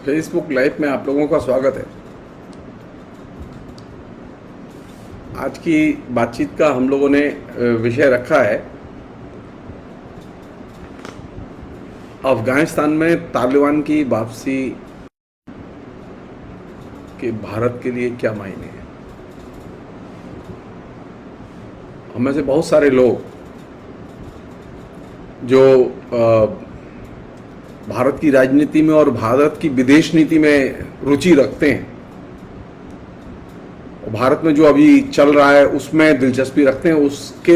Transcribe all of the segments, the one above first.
Facebook live में आप लोगों का स्वागत है। आज की बातचीत का हम लोगों ने विषय रखा है अफगानिस्तान में तालिबान की वापसी के भारत के लिए क्या मायने हैं। हम में से बहुत सारे लोग जो भारत की राजनीति में और भारत की विदेश नीति में रुचि रखते हैं, भारत में जो अभी चल रहा है उसमें दिलचस्पी रखते हैं, उसके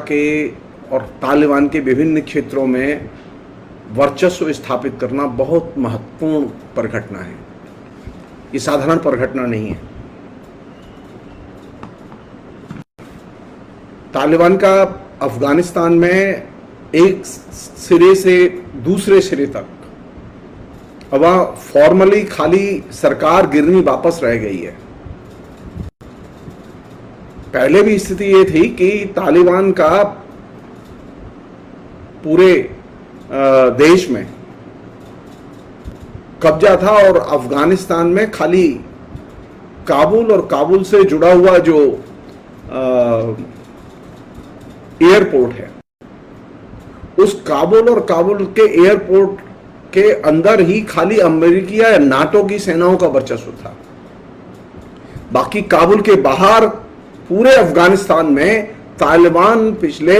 के और तालिबान के विभिन्न क्षेत्रों में वर्चस्व स्थापित करना बहुत महत्वपूर्ण परिघटना है। ये साधारण परिघटना नहीं है। तालिबान का अफगानिस्तान में एक सिरे से दूसरे सिरे तक अब फॉर्मली खाली सरकार गिरनी वापस रह गई है। पहले भी स्थिति ये थी कि तालिबान का पूरे देश में कब्जा था और अफगानिस्तान में खाली काबुल और काबुल से जुड़ा हुआ जो एयरपोर्ट है, उस काबुल और काबुल के एयरपोर्ट के अंदर ही खाली अमेरिकी या नाटो की सेनाओं का वर्चस्व था। बाकी काबुल के बाहर पूरे अफगानिस्तान में तालिबान पिछले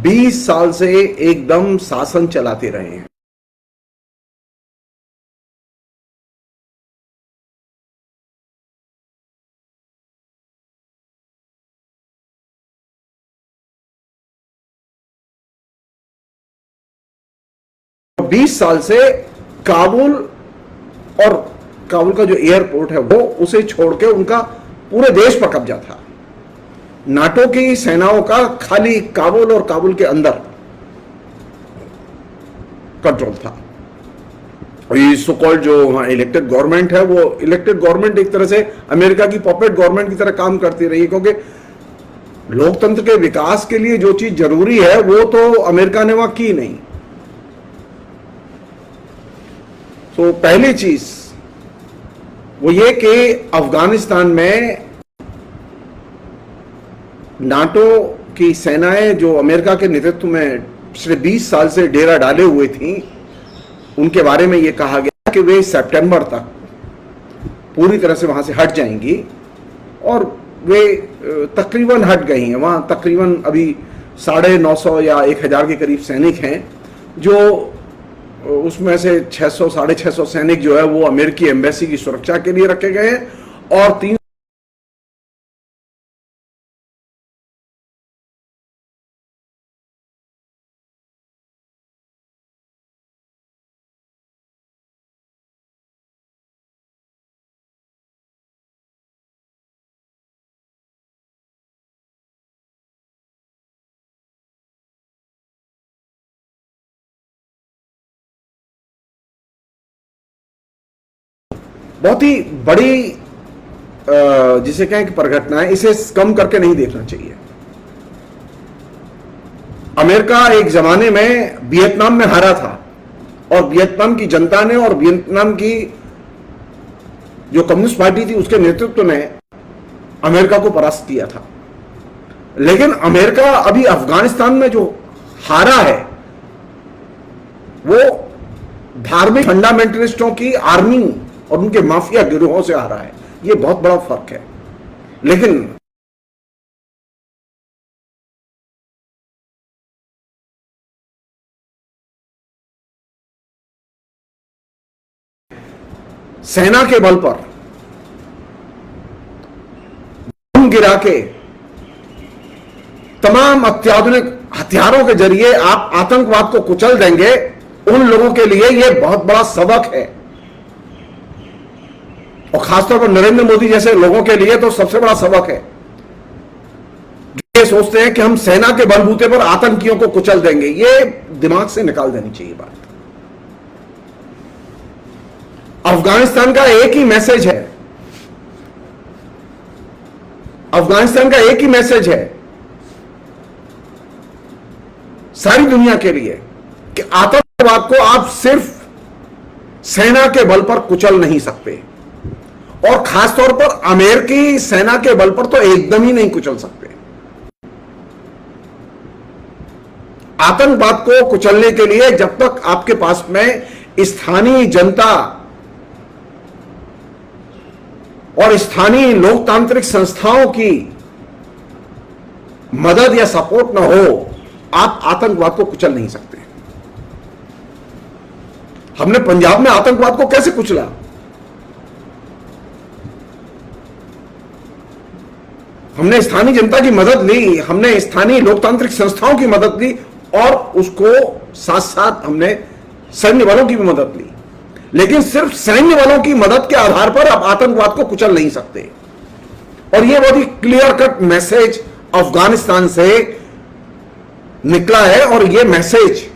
20 साल से एकदम शासन चलाते रहे हैं। तो 20 साल से काबुल और काबुल का जो एयरपोर्ट है वो उसे छोड़ के उनका पूरे देश पर कब्जा था। नाटो की सेनाओं का खाली काबुल और काबुल के अंदर कंट्रोल था। और ये सो कॉल्ड जो वहां इलेक्टेड गवर्नमेंट है, वो इलेक्टेड गवर्नमेंट एक तरह से अमेरिका की पॉपेट गवर्नमेंट की तरह काम करती रही, क्योंकि लोकतंत्र के विकास के लिए जो चीज जरूरी है वो तो अमेरिका ने वहां की नहीं। तो पहली चीज वो ये कि अफगानिस्तान में नाटो की सेनाएं जो अमेरिका के नेतृत्व में पिछले 20 साल से डेरा डाले हुए थी, उनके बारे में यह कहा गया कि वे सितंबर तक पूरी तरह से वहां से हट जाएंगी, और वे तकरीबन हट गई हैं। वहां तकरीबन अभी 950 या 1000 के करीब सैनिक हैं, जो उसमें से 600 650 सैनिक जो है वो अमेरिकी एम्बेसी की सुरक्षा के लिए रखे गए हैं, और 3 बहुत ही बड़ी जिसे कहें कि परिघटना है। इसे कम करके नहीं देखना चाहिए। अमेरिका एक जमाने में वियतनाम में हारा था, और वियतनाम की जनता ने और वियतनाम की जो कम्युनिस्ट पार्टी थी उसके नेतृत्व ने अमेरिका को परास्त किया था। लेकिन अमेरिका अभी अफगानिस्तान में जो हारा है वो धार्मिक फंडामेंटलिस्टों की आर्मी और उनके माफिया गिरोहों से आ रहा है। यह बहुत बड़ा फर्क है। लेकिन सेना के बल पर बम गिरा के तमाम अत्याधुनिक हथियारों के जरिए आप आतंकवाद को कुचल देंगे, उन लोगों के लिए यह बहुत बड़ा सबक है। और खासतौर पर नरेंद्र मोदी जैसे लोगों के लिए तो सबसे बड़ा सबक है, जो ये सोचते हैं कि हम सेना के बलबूते पर आतंकियों को कुचल देंगे। ये दिमाग से निकाल देनी चाहिए बात। अफगानिस्तान का एक ही मैसेज है, अफगानिस्तान का एक ही मैसेज है सारी दुनिया के लिए कि आतंकवाद को आप सिर्फ सेना के बल पर कुचल नहीं सकते, और खासतौर पर अमेरिकी सेना के बल पर तो एकदम ही नहीं कुचल सकते। आतंकवाद को कुचलने के लिए जब तक आपके पास में स्थानीय जनता और स्थानीय लोकतांत्रिक संस्थाओं की मदद या सपोर्ट न हो, आप आतंकवाद को कुचल नहीं सकते। हमने पंजाब में आतंकवाद को कैसे कुचला? हमने स्थानीय जनता की मदद ली, हमने स्थानीय लोकतांत्रिक संस्थाओं की मदद ली, और उसको साथ साथ हमने सैन्य बलों की भी मदद ली। लेकिन सिर्फ सैन्य बलों की मदद के आधार पर आप आतंकवाद को कुचल नहीं सकते। और यह बहुत ही क्लियर कट मैसेज अफगानिस्तान से निकला है, और यह मैसेज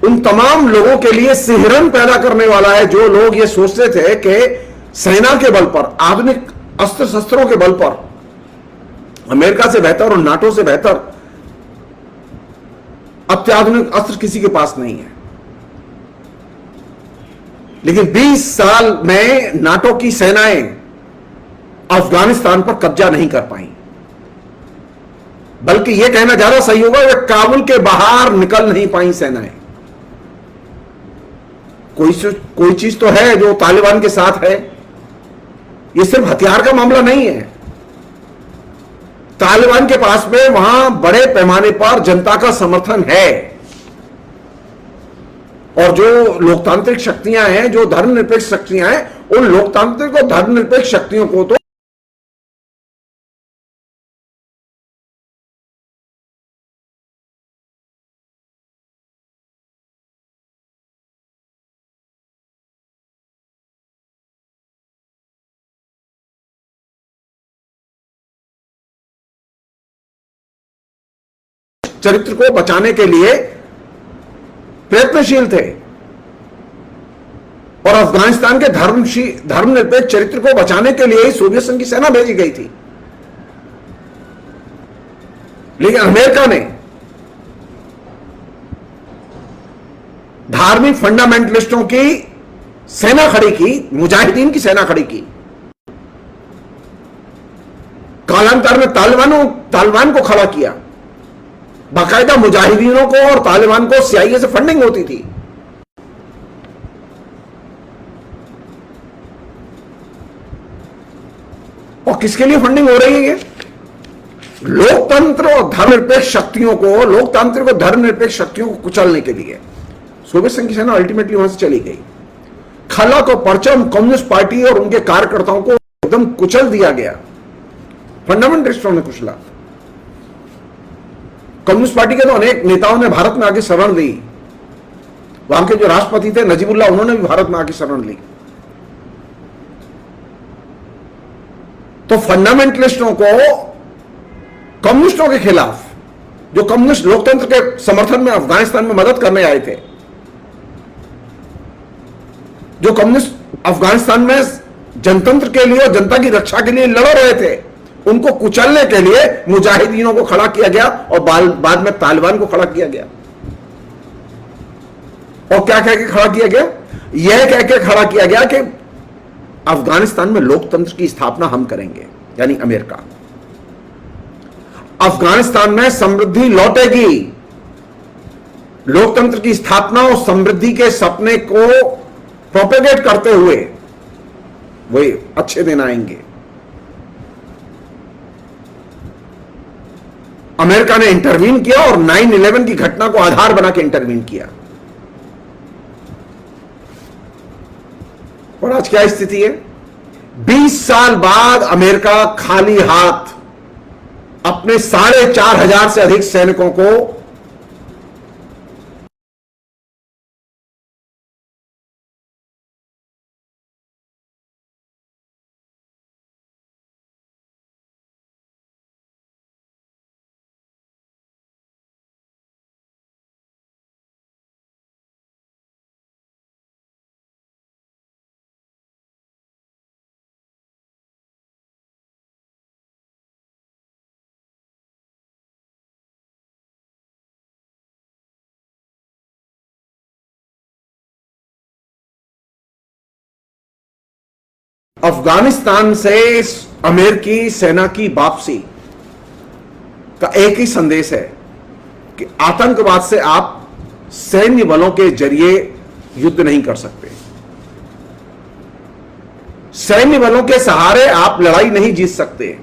उन तमाम लोगों के लिए सिहरन पैदा करने वाला है जो लोग ये सोचते थे कि सेना के बल पर, आधुनिक अस्त्र शस्त्रों के बल पर अमेरिका से बेहतर और नाटो से बेहतर अत्याधुनिक अस्त्र किसी के पास नहीं है। लेकिन 20 साल में नाटो की सेनाएं अफगानिस्तान पर कब्जा नहीं कर पाई, बल्कि यह कहना ज्यादा सही होगा वे काबुल के बाहर निकल नहीं पाई सेनाएं। कोई चीज तो है जो तालिबान के साथ है, यह सिर्फ हथियार का मामला नहीं है। तालिबान के पास में वहां बड़े पैमाने पर जनता का समर्थन है, और जो लोकतांत्रिक शक्तियां हैं, जो धर्मनिरपेक्ष शक्तियां हैं, उन लोकतांत्रिक और धर्मनिरपेक्ष शक्तियों को तो चरित्र को बचाने के लिए प्रयत्नशील थे, और अफगानिस्तान के धर्मनिरपेक्ष चरित्र को बचाने के लिए ही सोवियत संघ की सेना भेजी गई थी। लेकिन अमेरिका ने धार्मिक फंडामेंटलिस्टों की सेना खड़ी की, मुजाहिदीन की सेना खड़ी की। कालांतर में तालिबान को खड़ा किया। बाकायदा मुजाहिदीनों को और तालिबान को सीआईए से फंडिंग होती थी। और किसके लिए फंडिंग हो रही है? लोकतंत्र और धर्मनिरपेक्ष शक्तियों को, लोकतांत्रिक और धर्मनिरपेक्ष शक्तियों को कुचलने के लिए। सोवियत संघ की सेना अल्टीमेटली वहां से चली गई। खलक और परचम कम्युनिस्ट पार्टी और उनके कार्यकर्ताओं को एकदम कुचल दिया गया, फंडामेंटलिस्टों ने कुचला। कम्युनिस्ट पार्टी के तो अनेक नेताओं ने भारत में आके शरण ली। वहां के जो राष्ट्रपति थे नजीबुल्लाह, उन्होंने भी भारत में आके शरण ली। तो फंडामेंटलिस्टों को कम्युनिस्टों के खिलाफ, जो कम्युनिस्ट लोकतंत्र के समर्थन में अफगानिस्तान में मदद करने आए थे, जो कम्युनिस्ट अफगानिस्तान में जनतंत्र के लिए और जनता की रक्षा के लिए लड़ रहे थे, उनको कुचलने के लिए मुजाहिदीनों को खड़ा किया गया और बाद में तालिबान को खड़ा किया गया। और क्या कह के खड़ा किया गया? यह कह के खड़ा किया गया कि अफगानिस्तान में लोकतंत्र की स्थापना हम करेंगे, यानी अमेरिका। अफगानिस्तान में समृद्धि लौटेगी। लोकतंत्र की स्थापना और समृद्धि के सपने को प्रोपेगेट करते हुए वही अच्छे दिन आएंगे। अमेरिका ने इंटरवीन किया और 9/11 की घटना को आधार बना के इंटरवीन किया। और आज क्या स्थिति है? 20 साल बाद अमेरिका खाली हाथ अपने 4,500 से अधिक सैनिकों को अफगानिस्तान से अमेरिकी सेना की वापसी का एक ही संदेश है कि आतंकवाद से आप सैन्य बलों के जरिए युद्ध नहीं कर सकते। सैन्य बलों के सहारे आप लड़ाई नहीं जीत सकते।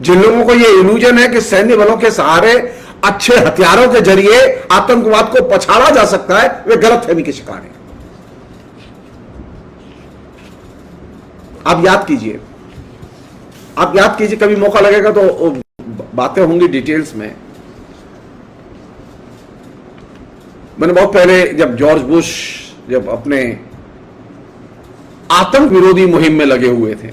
जिन लोगों को यह इल्यूजन है कि सैन्य बलों के सहारे अच्छे हथियारों के जरिए आतंकवाद को पछाड़ा जा सकता है, वे गलतफहमी के शिकार हैं। आप याद कीजिए, कभी मौका लगेगा तो बातें होंगी डिटेल्स में। मैंने बहुत पहले जब जॉर्ज बुश जब अपने आतंक विरोधी मुहिम में लगे हुए थे,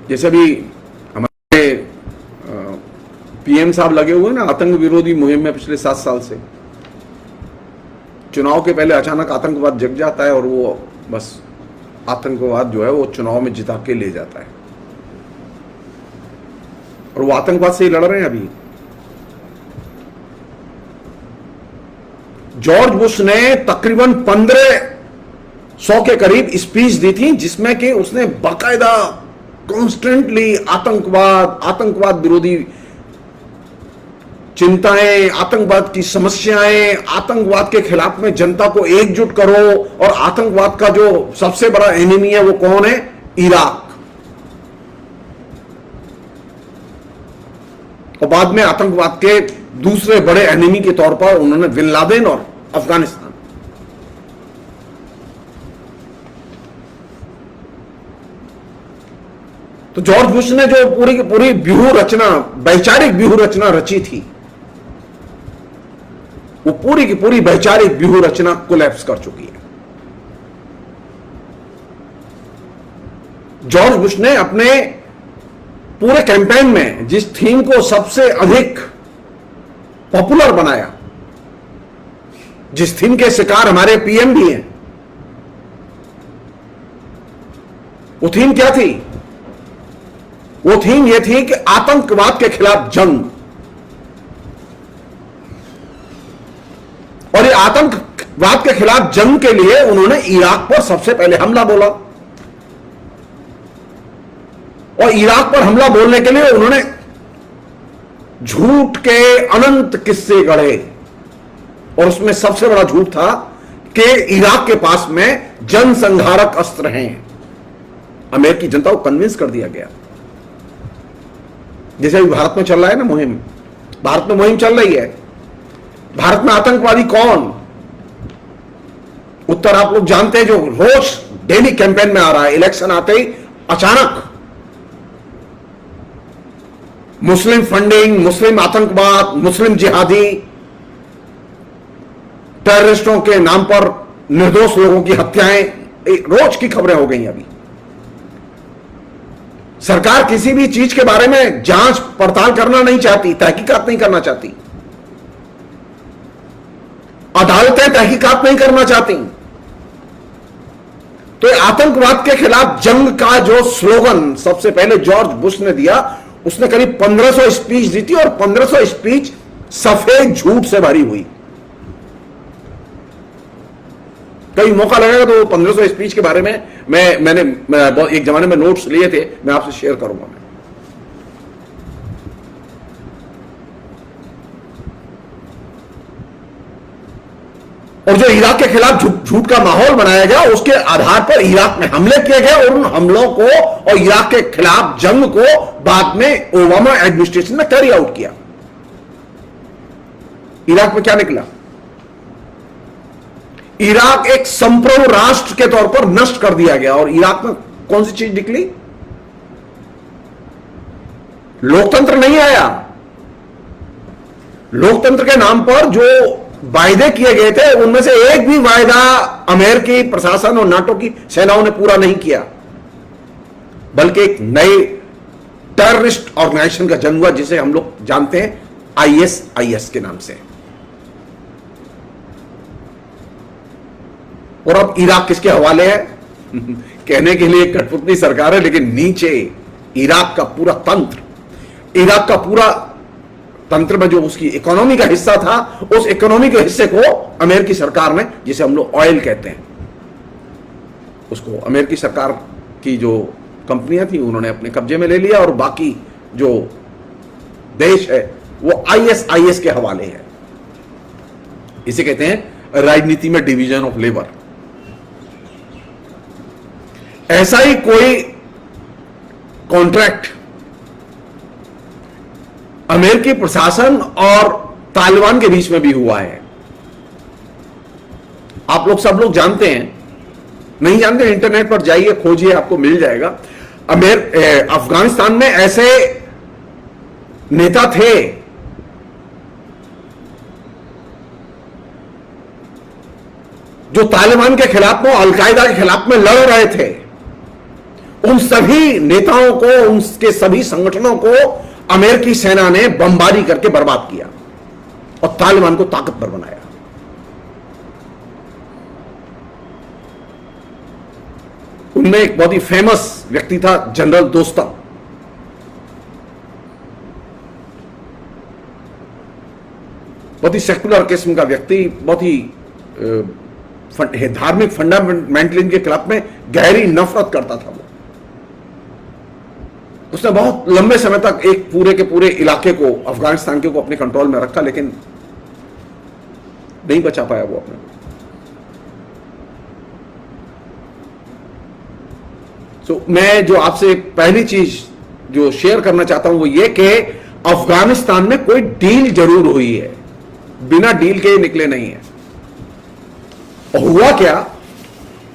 जैसे अभी हमारे पीएम साहब लगे हुए ना आतंक विरोधी मुहिम में पिछले 7 साल से। चुनाव के पहले अचानक आतंकवाद जग जाता है और वो बस आतंकवाद जो है वो चुनाव में जिता के ले जाता है, और वो आतंकवाद से ही लड़ रहे हैं अभी। जॉर्ज बुश ने तकरीबन 1500 के करीब स्पीच दी थी, जिसमें कि उसने बाकायदा कॉन्स्टेंटली आतंकवाद विरोधी चिंताएं, आतंकवाद की समस्याएं, आतंकवाद के खिलाफ में जनता को एकजुट करो, और आतंकवाद का जो सबसे बड़ा एनिमी है वो कौन है? इराक। और बाद में आतंकवाद के दूसरे बड़े एनिमी के तौर पर उन्होंने बिन लादेन और अफगानिस्तान। तो जॉर्ज बुश ने जो पूरी की पूरी व्यूह रचना, वैचारिक व्यूह रचना रची थी, वो पूरी की पूरी वैचारिक व्यूह रचना कोलैप्स कर चुकी है। जॉर्ज बुश ने अपने पूरे कैंपेन में जिस थीम को सबसे अधिक पॉपुलर बनाया, जिस थीम के शिकार हमारे पीएम भी हैं, वो थीम क्या थी? वो थीम ये थी कि आतंकवाद के खिलाफ जंग। और ये आतंकवाद के खिलाफ जंग के लिए उन्होंने इराक पर सबसे पहले हमला बोला, और इराक पर हमला बोलने के लिए उन्होंने झूठ के अनंत किस्से गढ़े, और उसमें सबसे बड़ा झूठ था कि इराक के पास में जनसंहारक अस्त्र हैं। अमेरिकी जनता को कन्विंस कर दिया गया। जैसे अभी भारत में चल रहा है ना मुहिम, भारत में मुहिम चल रही है, भारत में आतंकवादी कौन? उत्तर आप लोग जानते हैं, जो रोज डेली कैंपेन में आ रहा है। इलेक्शन आते ही अचानक मुस्लिम फंडिंग, मुस्लिम आतंकवाद, मुस्लिम जिहादी, टेररिस्टों के नाम पर निर्दोष लोगों की हत्याएं रोज की खबरें हो गई। अभी सरकार किसी भी चीज के बारे में जांच पड़ताल करना नहीं चाहती, तहकीकात नहीं करना चाहती, अदालतें तहकीकात नहीं करना चाहती। तो आतंकवाद के खिलाफ जंग का जो स्लोगन सबसे पहले जॉर्ज बुश ने दिया, उसने करीब 1500 स्पीच दी थी, और 1500 स्पीच सफेद झूठ से भरी हुई। कभी मौका लगेगा तो 1500 स्पीच के बारे में मैंने एक जमाने में नोट्स लिए थे, मैं आपसे शेयर करूंगा। मैं और जो इराक के खिलाफ झूठ का माहौल बनाया गया, उसके आधार पर इराक में हमले किए गए, और उन हमलों को और इराक के खिलाफ जंग को बाद में ओबामा एडमिनिस्ट्रेशन ने कैरी आउट किया। इराक में क्या निकला? इराक एक संप्रभु राष्ट्र के तौर पर नष्ट कर दिया गया। और इराक में कौन सी चीज निकली? लोकतंत्र नहीं आया। लोकतंत्र के नाम पर जो वायदे किए गए थे, उनमें से एक भी वायदा अमेरिकी प्रशासन और नाटो की सेनाओं ने पूरा नहीं किया, बल्कि एक नए टेररिस्ट ऑर्गेनाइजेशन का जन्म हुआ, जिसे हम लोग जानते हैं आईएस के नाम से। और अब इराक किसके हवाले है? कहने के लिए कठपुतली सरकार है, लेकिन नीचे इराक का पूरा तंत्र, इराक का पूरा तंत्र में जो उसकी इकोनॉमी का हिस्सा था, उस इकोनॉमी के हिस्से को अमेरिकी सरकार ने, जिसे हम लोग ऑयल कहते हैं, उसको अमेरिकी सरकार की जो कंपनियां थी उन्होंने अपने कब्जे में ले लिया, और बाकी जो देश है वो आईएसआईएस के हवाले है। इसे कहते हैं राजनीति में डिवीजन ऑफ लेबर। ऐसा ही कोई कॉन्ट्रैक्ट अमेरिकी प्रशासन और तालिबान के बीच में भी हुआ है। आप लोग सब लोग जानते हैं, नहीं जानते इंटरनेट पर जाइए, खोजिए, आपको मिल जाएगा। अफगानिस्तान में ऐसे नेता थे जो तालिबान के खिलाफ में, अलकायदा के खिलाफ में लड़ रहे थे। उन सभी नेताओं को, उनके सभी संगठनों को अमेरिकी सेना ने बमबारी करके बर्बाद किया और तालिबान को ताकतवर बनाया। उनमें एक बहुत ही फेमस व्यक्ति था जनरल दोस्तम। बहुत ही सेक्युलर किस्म का व्यक्ति, बहुत ही धार्मिक फंडामेंटलिज्म के खिलाफ में गहरी नफरत करता था। वो उसने बहुत लंबे समय तक एक पूरे के पूरे इलाके को, अफगानिस्तान के को अपने कंट्रोल में रखा, लेकिन नहीं बचा पाया वो अपने। तो मैं जो आपसे पहली चीज जो शेयर करना चाहता हूं वो ये कि अफगानिस्तान में कोई डील जरूर हुई है, बिना डील के निकले नहीं है। और हुआ क्या?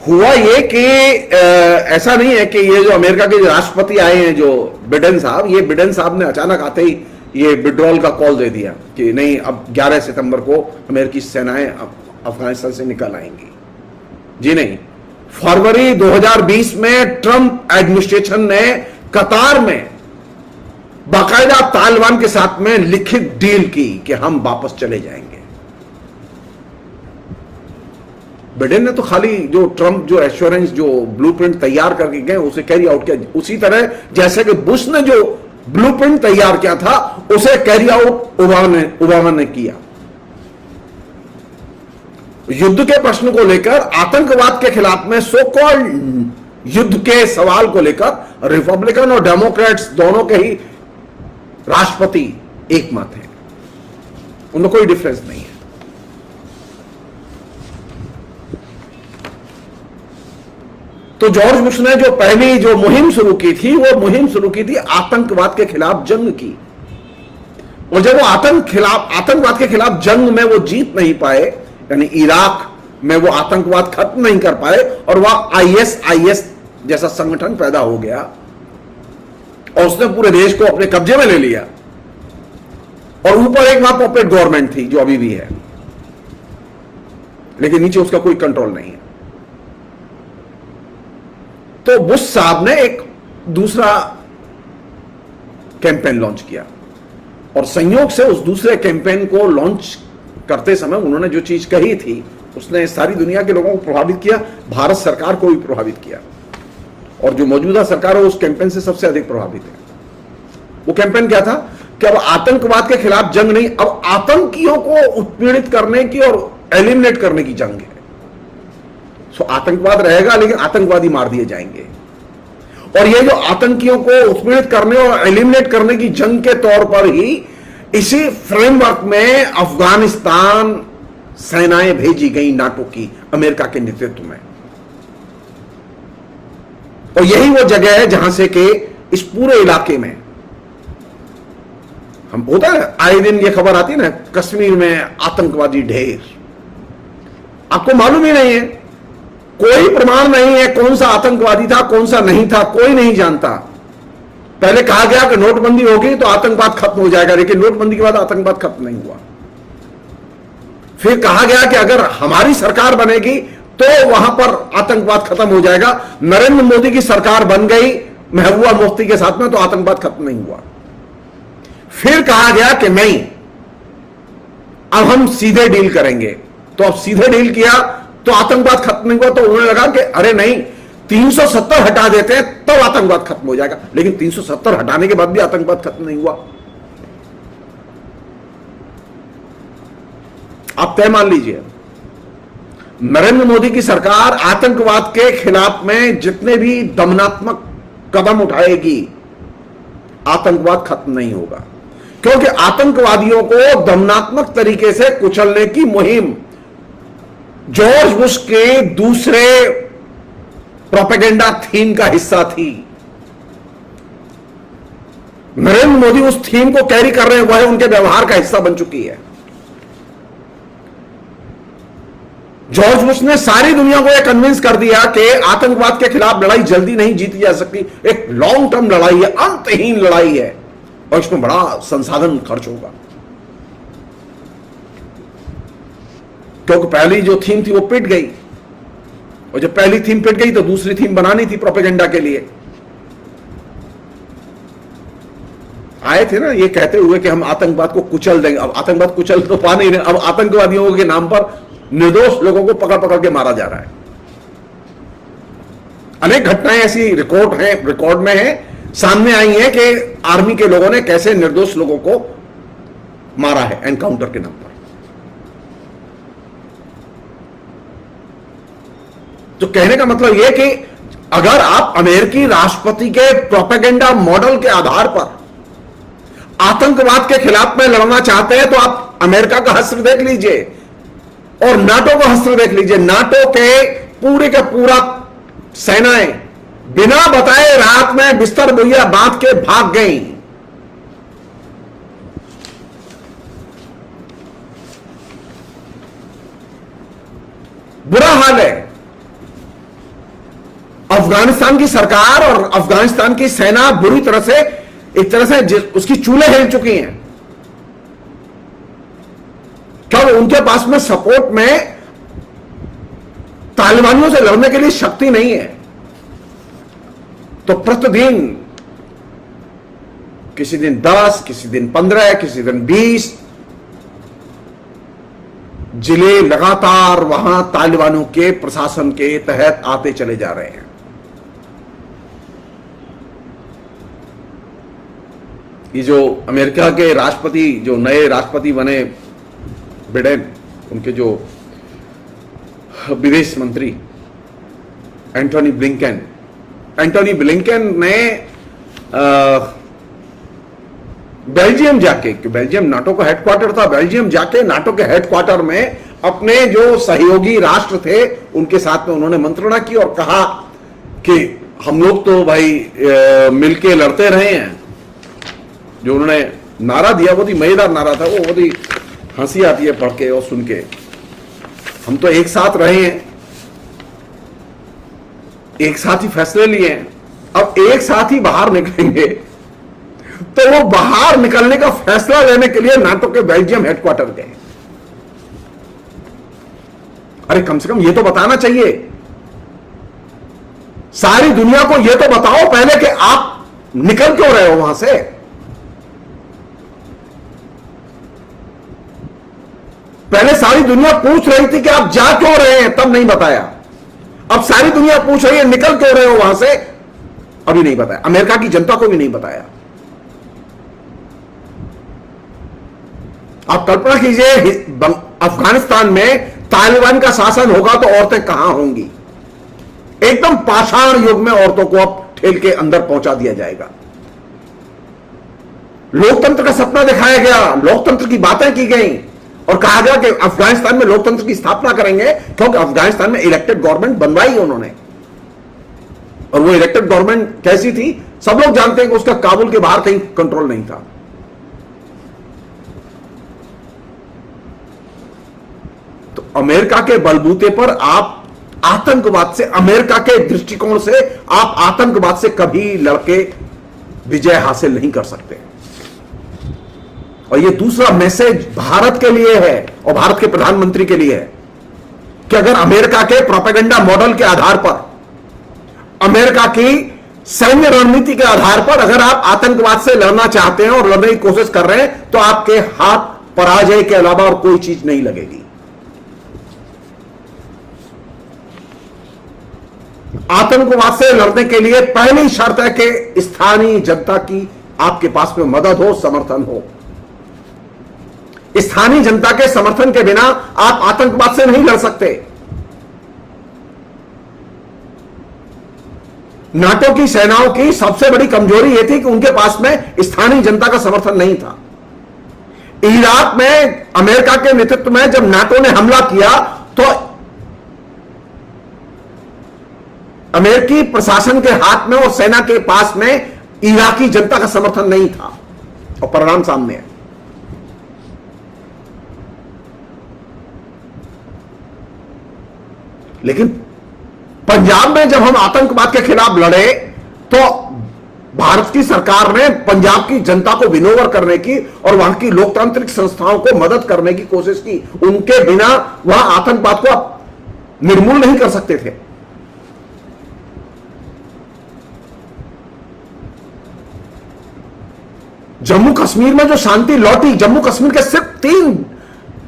हुआ ये कि ऐसा नहीं है कि ये जो अमेरिका के राष्ट्रपति आए हैं, जो बिडेन साहब, ये बिडेन साहब ने अचानक आते ही ये विड्रॉल का कॉल दे दिया कि नहीं, अब 11 सितंबर को अमेरिकी सेनाएं अफगानिस्तान से निकल आएंगी। जी नहीं, फरवरी 2020 में ट्रंप एडमिनिस्ट्रेशन ने कतार में बाकायदा तालिबान के साथ में लिखित डील की कि हम वापस चले जाएंगे। बिडेन ने तो खाली जो ट्रंप जो एश्योरेंस, जो ब्लूप्रिंट तैयार करके गए उसे कैरी आउट किया, उसी तरह जैसे कि बुश ने जो ब्लूप्रिंट तैयार किया था उसे कैरी आउट ओबामा ने किया। युद्ध के प्रश्न को लेकर, आतंकवाद के खिलाफ में सो कॉल्ड युद्ध के सवाल को लेकर रिपब्लिकन और डेमोक्रेट्स दोनों के ही राष्ट्रपति एक मत हैं, उनमें कोई डिफरेंस नहीं है। तो जॉर्ज बुश ने जो पहली जो मुहिम शुरू की थी, वो मुहिम शुरू की थी आतंकवाद के खिलाफ जंग की। और जब वो आतंकवाद के खिलाफ जंग में वो जीत नहीं पाए, यानी इराक में वो आतंकवाद खत्म नहीं कर पाए और वह आईएसआईएस जैसा संगठन पैदा हो गया और उसने पूरे देश को अपने कब्जे में ले लिया, और ऊपर एक वहां पॉपेट गवर्नमेंट थी जो अभी भी है, लेकिन नीचे उसका कोई कंट्रोल नहीं है। तो बुश साहब ने एक दूसरा कैंपेन लॉन्च किया, और संयोग से उस दूसरे कैंपेन को लॉन्च करते समय उन्होंने जो चीज कही थी उसने सारी दुनिया के लोगों को प्रभावित किया, भारत सरकार को भी प्रभावित किया, और जो मौजूदा सरकार है उस कैंपेन से सबसे अधिक प्रभावित है। वो कैंपेन क्या था कि अब आतंकवाद के खिलाफ जंग नहीं, अब आतंकियों को उत्पीड़ित करने की और एलिमिनेट करने की जंग है। सो आतंकवाद रहेगा लेकिन आतंकवादी मार दिए जाएंगे, और ये जो आतंकियों को उत्पीड़ित करने और एलिमिनेट करने की जंग के तौर पर ही इसी फ्रेमवर्क में अफगानिस्तान सेनाएं भेजी गई नाटो की, अमेरिका के नेतृत्व में। और यही वो जगह है जहां से कि इस पूरे इलाके में हम होता है आए दिन ये खबर आती है ना, कश्मीर में आतंकवादी ढेर, आपको मालूम ही नहीं है, कोई प्रमाण नहीं है कौन सा आतंकवादी था कौन सा नहीं था, कोई नहीं जानता। पहले कहा गया कि नोटबंदी होगी तो आतंकवाद खत्म हो जाएगा, लेकिन नोटबंदी के बाद आतंकवाद खत्म नहीं हुआ। फिर कहा गया कि अगर हमारी सरकार बनेगी तो वहां पर आतंकवाद खत्म हो जाएगा। नरेंद्र मोदी की सरकार बन गई महबूबा मुफ्ती के साथ में तो आतंकवाद खत्म नहीं हुआ। फिर कहा गया कि नहीं, अब हम सीधे डील करेंगे, तो अब सीधे डील किया तो आतंकवाद खत्म नहीं हुआ। तो उन्होंने लगा कि अरे नहीं, 370 हटा देते हैं तब आतंकवाद खत्म हो जाएगा, लेकिन 370 हटाने के बाद भी आतंकवाद खत्म नहीं हुआ। आप तय मान लीजिए, नरेंद्र मोदी की सरकार आतंकवाद के खिलाफ में जितने भी दमनात्मक कदम उठाएगी, आतंकवाद खत्म नहीं होगा, क्योंकि आतंकवादियों को दमनात्मक तरीके से कुचलने की मुहिम जॉर्ज बुश के दूसरे प्रोपेगेंडा थीम का हिस्सा थी। नरेंद्र मोदी उस थीम को कैरी कर रहे हैं, वह उनके व्यवहार का हिस्सा बन चुकी है। जॉर्ज बुश ने सारी दुनिया को यह कन्विंस कर दिया कि आतंकवाद के खिलाफ लड़ाई जल्दी नहीं जीती जा सकती, एक लॉन्ग टर्म लड़ाई है, अंतहीन लड़ाई है, और इसमें बड़ा संसाधन खर्च होगा। क्योंकि पहली जो थीम थी वो पिट गई, और जब पहली थीम पिट गई तो दूसरी थीम बनानी थी प्रोपेगेंडा के लिए। आए थे ना ये कहते हुए कि हम आतंकवाद को कुचल देंगे। अब आतंकवाद कुचल तो पा नहीं रहे, अब आतंकवादियों के नाम पर निर्दोष लोगों को पकड़ पकड़ के मारा जा रहा है। अनेक घटनाएं ऐसी रिकॉर्ड में है, सामने आई है कि आर्मी के लोगों ने कैसे निर्दोष लोगों को मारा है एनकाउंटर के नाम पर। तो कहने का मतलब यह कि अगर आप अमेरिकी राष्ट्रपति के प्रोपेगेंडा मॉडल के आधार पर आतंकवाद के खिलाफ में लड़ना चाहते हैं, तो आप अमेरिका का हस्त्र देख लीजिए और नाटो का हस्त्र देख लीजिए। नाटो के पूरा सेनाएं बिना बताए रात में बिस्तर बोरिया बांध के भाग गई। बुरा हाल है। अफगानिस्तान की सरकार और अफगानिस्तान की सेना बुरी तरह से, एक तरह से उसकी चूल्हे हिल चुकी हैं, क्योंकि उनके पास में सपोर्ट में तालिबानियों से लड़ने के लिए शक्ति नहीं है। तो प्रतिदिन किसी दिन 10, किसी दिन 15, किसी दिन 20 जिले लगातार वहां तालिबानों के प्रशासन के तहत आते चले जा रहे हैं। ये जो अमेरिका के राष्ट्रपति, जो नए राष्ट्रपति बने बिडेन, उनके जो विदेश मंत्री एंटोनी ब्लिंकन ने बेल्जियम जाके, बेल्जियम नाटो का हेडक्वार्टर था, बेल्जियम जाके नाटो के हेडक्वार्टर में अपने जो सहयोगी राष्ट्र थे उनके साथ में उन्होंने मंत्रणा की और कहा कि हम लोग तो भाई मिलके लड़ते रहे हैं। जो उन्होंने नारा दिया वो भी मजेदार नारा था, वो बहुत ही हंसी आती है पढ़ के और सुन के। हम तो एक साथ रहे हैं, एक साथ ही फैसले लिए हैं, अब एक साथ ही बाहर निकलेंगे। तो वो बाहर निकलने का फैसला लेने के लिए नाटो के बेल्जियम हेडक्वार्टर गए। अरे कम से कम ये तो बताना चाहिए, सारी दुनिया को ये तो बताओ पहले कि आप निकल क्यों रहे हो वहां से। पहले सारी दुनिया पूछ रही थी कि आप जा क्यों रहे हैं, तब नहीं बताया। अब सारी दुनिया पूछ रही है निकल क्यों रहे हो वहां से, अभी नहीं बताया। अमेरिका की जनता को भी नहीं बताया। आप कल्पना कीजिए अफगानिस्तान में तालिबान का शासन होगा तो औरतें कहां होंगी। एकदम पाषाण युग में औरतों को अब ठेल के अंदर पहुंचा दिया जाएगा। लोकतंत्र का सपना दिखाया गया, लोकतंत्र की बातें की गई और कहा गया कि अफगानिस्तान में लोकतंत्र की स्थापना करेंगे, क्योंकि अफगानिस्तान में इलेक्टेड गवर्नमेंट बनवाई उन्होंने। और वो इलेक्टेड गवर्नमेंट कैसी थी सब लोग जानते हैं कि उसका काबुल के बाहर कहीं कंट्रोल नहीं था। तो अमेरिका के बलबूते पर आप आतंकवाद से, अमेरिका के दृष्टिकोण से आप आतंकवाद से कभी लड़के विजय हासिल नहीं कर सकते। और ये दूसरा मैसेज भारत के लिए है और भारत के प्रधानमंत्री के लिए है कि अगर अमेरिका के प्रोपेगेंडा मॉडल के आधार पर, अमेरिका की सैन्य रणनीति के आधार पर अगर आप आतंकवाद से लड़ना चाहते हैं और लड़ने की कोशिश कर रहे हैं, तो आपके हाथ पराजय के अलावा और कोई चीज नहीं लगेगी। आतंकवाद से लड़ने के लिए पहली शर्त है कि स्थानीय जनता की आपके पास में मदद हो, समर्थन हो। स्थानीय जनता के समर्थन के बिना आप आतंकवाद से नहीं लड़ सकते। नाटो की सेनाओं की सबसे बड़ी कमजोरी यह थी कि उनके पास में स्थानीय जनता का समर्थन नहीं था। इराक में अमेरिका के नेतृत्व में जब नाटो ने हमला किया तो अमेरिकी प्रशासन के हाथ में और सेना के पास में इराकी जनता का समर्थन नहीं था और परिणाम सामने है। लेकिन पंजाब में जब हम आतंकवाद के खिलाफ लड़े तो भारत की सरकार ने पंजाब की जनता को विनोवर करने की और वहां की लोकतांत्रिक संस्थाओं को मदद करने की कोशिश की। उनके बिना वहां आतंकवाद को आप निर्मूल नहीं कर सकते थे। जम्मू कश्मीर में जो शांति लौटी, जम्मू कश्मीर के सिर्फ 3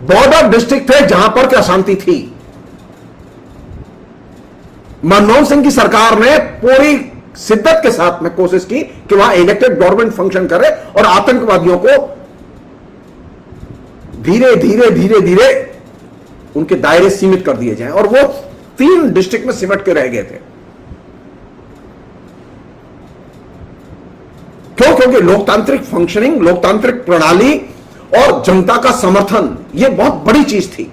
बॉर्डर डिस्ट्रिक्ट थे जहां पर क्या शांति थी। मनमोहन सिंह की सरकार ने पूरी शिद्दत के साथ में कोशिश की कि वहां इलेक्टेड गवर्नमेंट फंक्शन करे और आतंकवादियों को धीरे धीरे धीरे धीरे उनके दायरे सीमित कर दिए जाएं, और वो 3 डिस्ट्रिक्ट में सिमट के रह गए थे। क्यों? क्योंकि लोकतांत्रिक फंक्शनिंग, लोकतांत्रिक प्रणाली और जनता का समर्थन यह बहुत बड़ी चीज थी।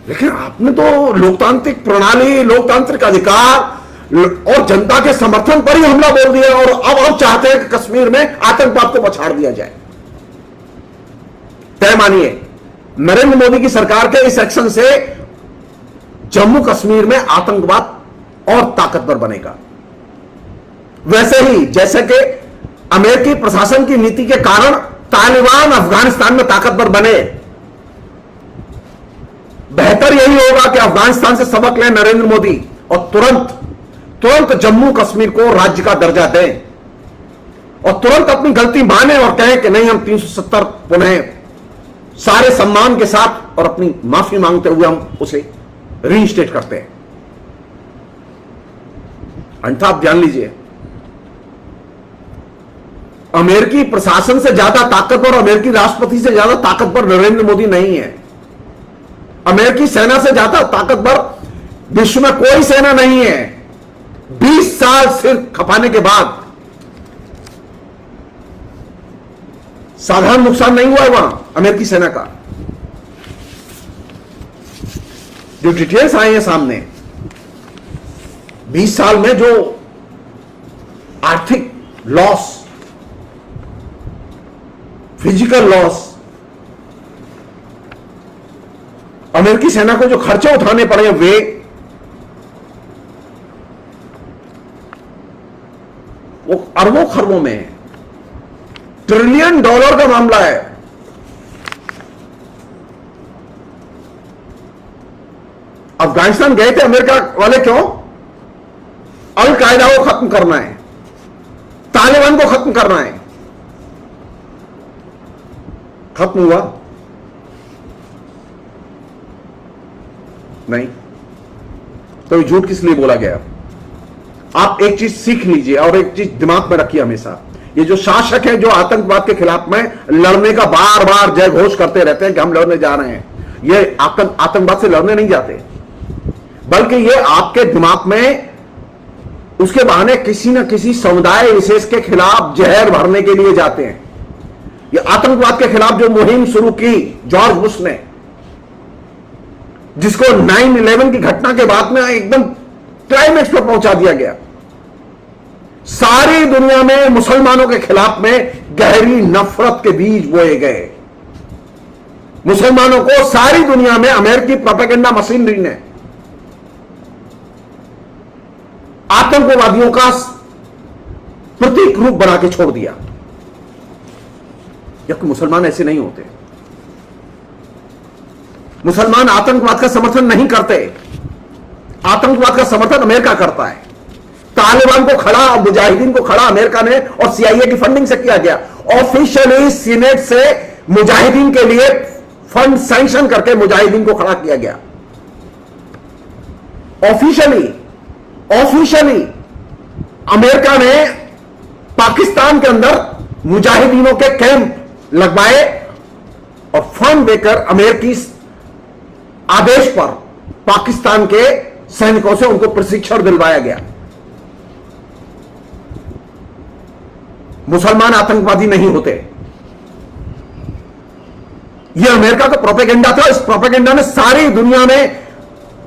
लेकिन आपने तो लोकतांत्रिक प्रणाली, लोकतांत्रिक अधिकार और जनता के समर्थन पर ही हमला बोल दिया, और अब आप चाहते हैं कि कश्मीर में आतंकवाद को पछाड़ दिया जाए। तय मानिए, नरेंद्र मोदी की सरकार के इस एक्शन से जम्मू कश्मीर में आतंकवाद और ताकतवर बनेगा। वैसे ही जैसे कि अमेरिकी प्रशासन की नीति के कारण तालिबान अफगानिस्तान में ताकतवर बने, बेहतर यही होगा कि अफगानिस्तान से सबक लें नरेंद्र मोदी और तुरंत जम्मू कश्मीर को राज्य का दर्जा दें और तुरंत अपनी गलती माने और कहें कि नहीं, हम 370 पुनः सारे सम्मान के साथ और अपनी माफी मांगते हुए हम उसे रीइंस्टेट करते हैं। अन्यथा आप जान लीजिए, अमेरिकी प्रशासन से ज्यादा ताकतवर, अमेरिकी राष्ट्रपति से ज्यादा ताकतवर नरेंद्र मोदी नहीं है। अमेरिकी सेना से ज्यादा ताकतवर विश्व में कोई सेना नहीं है। 20 साल सिर खपाने के बाद साधारण नुकसान नहीं हुआ है वहां अमेरिकी सेना का। जो डिटेल्स आए हैं सामने, 20 साल में जो आर्थिक लॉस, फिजिकल लॉस, अमेरिकी सेना को जो खर्चे उठाने पड़े वे वो अरबों खरबों में, $1 ट्रिलियन का मामला है। अफगानिस्तान गए थे अमेरिका वाले, क्यों? अल कायदा को खत्म करना है, तालिबान को खत्म करना है। खत्म हुआ? नहीं। तो झूठ किस लिए बोला गया? आप एक चीज सीख लीजिए और एक चीज दिमाग में रखिए हमेशा, ये जो शासक है जो आतंकवाद के खिलाफ में लड़ने का बार बार जय घोष करते रहते हैं कि हम लड़ने जा रहे हैं, ये आतंकवाद से लड़ने नहीं जाते, बल्कि ये आपके दिमाग में उसके बहाने किसी न किसी समुदाय विशेष के खिलाफ जहर भरने के लिए जाते हैं। ये आतंकवाद के खिलाफ जो मुहिम शुरू की जॉर्ज बुश ने, जिसको 9/11 की घटना के बाद में एकदम क्लाइमेक्स पर पहुंचा दिया गया, सारी दुनिया में मुसलमानों के खिलाफ में गहरी नफरत के बीज बोए गए। मुसलमानों को सारी दुनिया में अमेरिकी प्रोपेगेंडा मशीनरी ने आतंकवादियों का प्रतीक रूप बना के छोड़ दिया, जबकि मुसलमान ऐसे नहीं होते। मुसलमान आतंकवाद का समर्थन नहीं करते, आतंकवाद का समर्थन अमेरिका करता है। तालिबान को खड़ा और मुजाहिदीन को खड़ा अमेरिका ने और CIA की फंडिंग से किया गया। ऑफिशियली सीनेट से मुजाहिदीन के लिए फंड सैंक्शन करके मुजाहिदीन को खड़ा किया गया। ऑफिशियली अमेरिका ने पाकिस्तान के अंदर मुजाहिदीनों के कैंप लगवाए और फंड देकर अमेरिकी आदेश पर पाकिस्तान के सैनिकों से उनको प्रशिक्षण दिलवाया गया। मुसलमान आतंकवादी नहीं होते। यह अमेरिका का प्रोपेगेंडा था। इस प्रोपेगेंडा ने सारी दुनिया में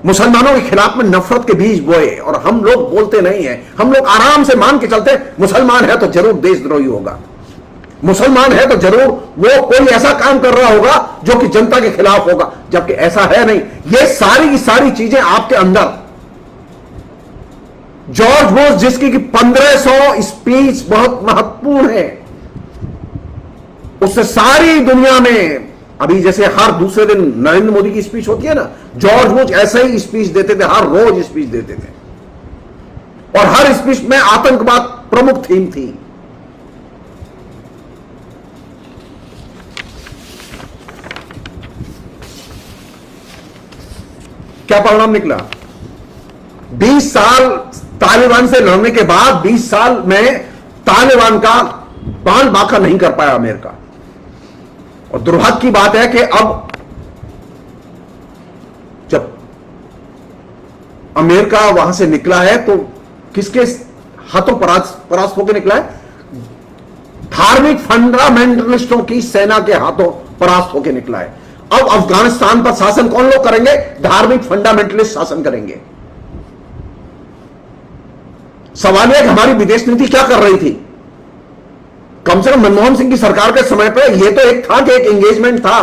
मुसलमानों के खिलाफ में नफरत के बीज बोए, और हम लोग बोलते नहीं हैं। हम लोग आराम से मान के चलते मुसलमान है तो जरूर देशद्रोही होगा, मुसलमान है तो जरूर वो कोई ऐसा काम कर रहा होगा जो कि जनता के खिलाफ होगा, जबकि ऐसा है नहीं। ये सारी की सारी चीजें आपके अंदर, जॉर्ज बुश जिसकी 1500 स्पीच बहुत महत्वपूर्ण है, उससे सारी दुनिया में, अभी जैसे हर दूसरे दिन नरेंद्र मोदी की स्पीच होती है ना, जॉर्ज बुश ऐसे ही स्पीच देते थे, हर रोज स्पीच देते थे, और हर स्पीच में आतंकवाद प्रमुख थीम थी। क्या परिणाम निकला? 20 साल तालिबान से लड़ने के बाद 20 साल में तालिबान का बाल बांका नहीं कर पाया अमेरिका। और दुर्भाग्य की बात है कि अब जब अमेरिका वहां से निकला है तो किसके हाथों परास्त होकर निकला है? धार्मिक फंडामेंटलिस्टों की सेना के हाथों परास्त होकर निकला है। अब अफगानिस्तान पर शासन कौन लोग करेंगे? धार्मिक फंडामेंटलिस्ट शासन करेंगे। सवाल है कि हमारी विदेश नीति क्या कर रही थी? कम से कम मनमोहन सिंह की सरकार के समय पे यह तो एक था कि एक एंगेजमेंट था,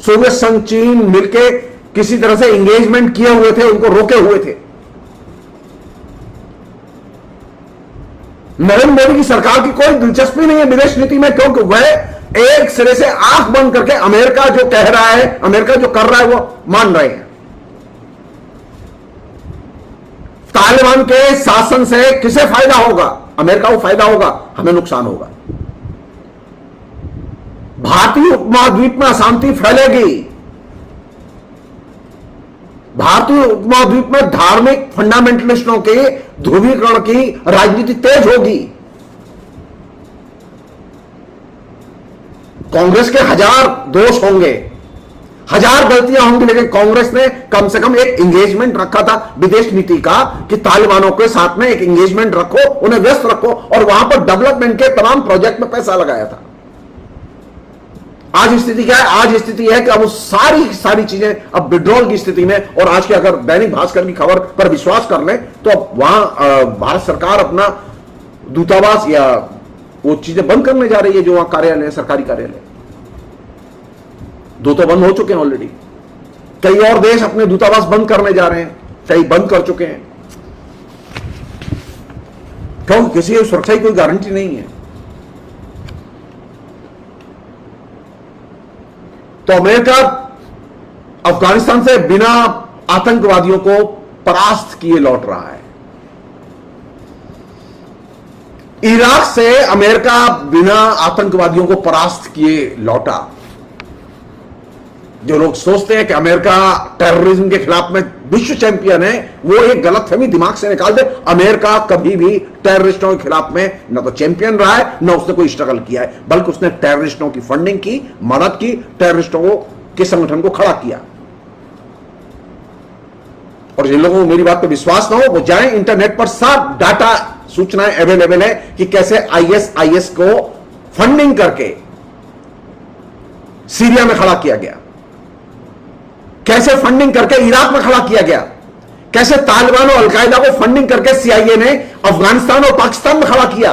सोवियत संघ चीन मिलके किसी तरह से एंगेजमेंट किए हुए थे, उनको रोके हुए थे। नरेंद्र मोदी की सरकार की कोई दिलचस्पी नहीं है विदेश नीति में, क्योंकि वह एक सिरे से आंख बंद करके अमेरिका जो कह रहा है, अमेरिका जो कर रहा है वो मान रहे हैं। तालिबान के शासन से किसे फायदा होगा? अमेरिका को फायदा होगा, हमें नुकसान होगा। भारतीय उपमहाद्वीप में अशांति फैलेगी। भारतीय उपमहाद्वीप में धार्मिक फंडामेंटलिस्टों के ध्रुवीकरण की राजनीति तेज होगी। कांग्रेस के 1000 दोष होंगे, 1000 गलतियां होंगी, लेकिन कांग्रेस ने कम से कम एक एंगेजमेंट रखा था विदेश नीति का कि तालिबानों के साथ में एक एंगेजमेंट रखो, उन्हें व्यस्त रखो, और वहां पर डेवलपमेंट के तमाम प्रोजेक्ट में पैसा लगाया था। आज स्थिति क्या है? आज स्थिति है कि अब वो सारी चीजें अब विड्रॉल की स्थिति में, और आज के अगर दैनिक भास्कर की खबर पर विश्वास कर लें तो अब वहां भारत सरकार अपना दूतावास या वो चीजें बंद करने जा रही है, जो वहां कार्यालय, सरकारी कार्यालय 2 तो बंद हो चुके हैं ऑलरेडी। कई और देश अपने दूतावास बंद करने जा रहे हैं, कई बंद कर चुके हैं, क्योंकि किसी सुरक्षा की कोई गारंटी नहीं है। तो अमेरिका अफगानिस्तान से बिना आतंकवादियों को परास्त किए लौट रहा है। इराक से अमेरिका बिना आतंकवादियों को परास्त किए लौटा। जो लोग सोचते हैं कि अमेरिका टेररिज्म के खिलाफ में विश्व चैंपियन है, वो एक गलतफहमी दिमाग से निकाल दे। अमेरिका कभी भी टेररिस्टों के खिलाफ में न तो चैंपियन रहा है, न उसने कोई स्ट्रगल किया है, बल्कि उसने टेररिस्टों की फंडिंग की, मदद की, टेररिस्टों के संगठन को खड़ा किया। और जिन लोगों को मेरी बात पर विश्वास ना हो, वो जाएं इंटरनेट पर, सब डाटा सूचनाएं अवेलेबल है कि कैसे आईएस को फंडिंग करके सीरिया में खड़ा किया गया, कैसे फंडिंग करके इराक में खड़ा किया गया, कैसे तालिबान और अलकायदा को फंडिंग करके सीआईए ने अफगानिस्तान और पाकिस्तान में खड़ा किया।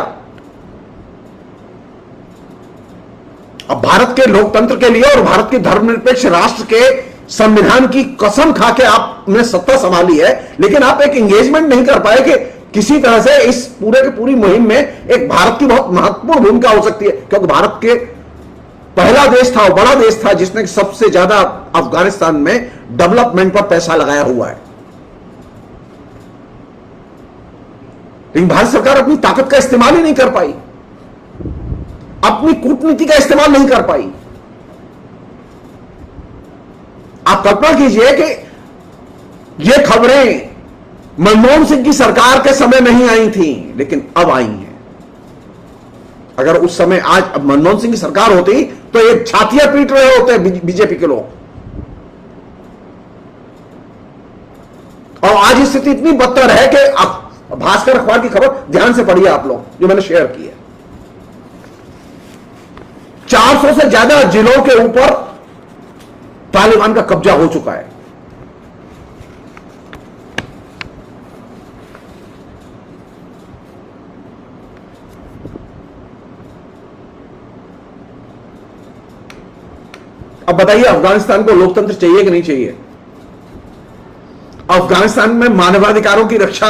अब भारत के लोकतंत्र के लिए और भारत के धर्मनिरपेक्ष राष्ट्र के संविधान की कसम खा के आपने सत्ता संभाली है, लेकिन आप एक एंगेजमेंट नहीं कर पाए कि किसी तरह से इस पूरे की पूरी मुहिम में एक भारत की बहुत महत्वपूर्ण भूमिका हो सकती है, क्योंकि भारत के पहला देश था, बड़ा देश था जिसने सबसे ज्यादा अफगानिस्तान में डेवलपमेंट पर पैसा लगाया हुआ है। लेकिन भारत सरकार अपनी ताकत का इस्तेमाल ही नहीं कर पाई, अपनी कूटनीति का इस्तेमाल नहीं कर पाई। आप कल्पना कीजिए कि ये खबरें मनमोहन सिंह की सरकार के समय नहीं आई थी, लेकिन अब आई हैं। अगर उस समय आज मनमोहन सिंह की सरकार होती तो ये छातियां पीट रहे होते बीजेपी के लोग। और आज स्थिति इतनी बदतर है कि भास्कर अखबार की खबर ध्यान से पढ़िए आप लोग, जो मैंने शेयर की है। 400 से ज्यादा जिलों के ऊपर तालिबान का कब्जा हो चुका है। अब बताइए, अफगानिस्तान को लोकतंत्र चाहिए कि नहीं चाहिए? अफगानिस्तान में मानवाधिकारों की रक्षा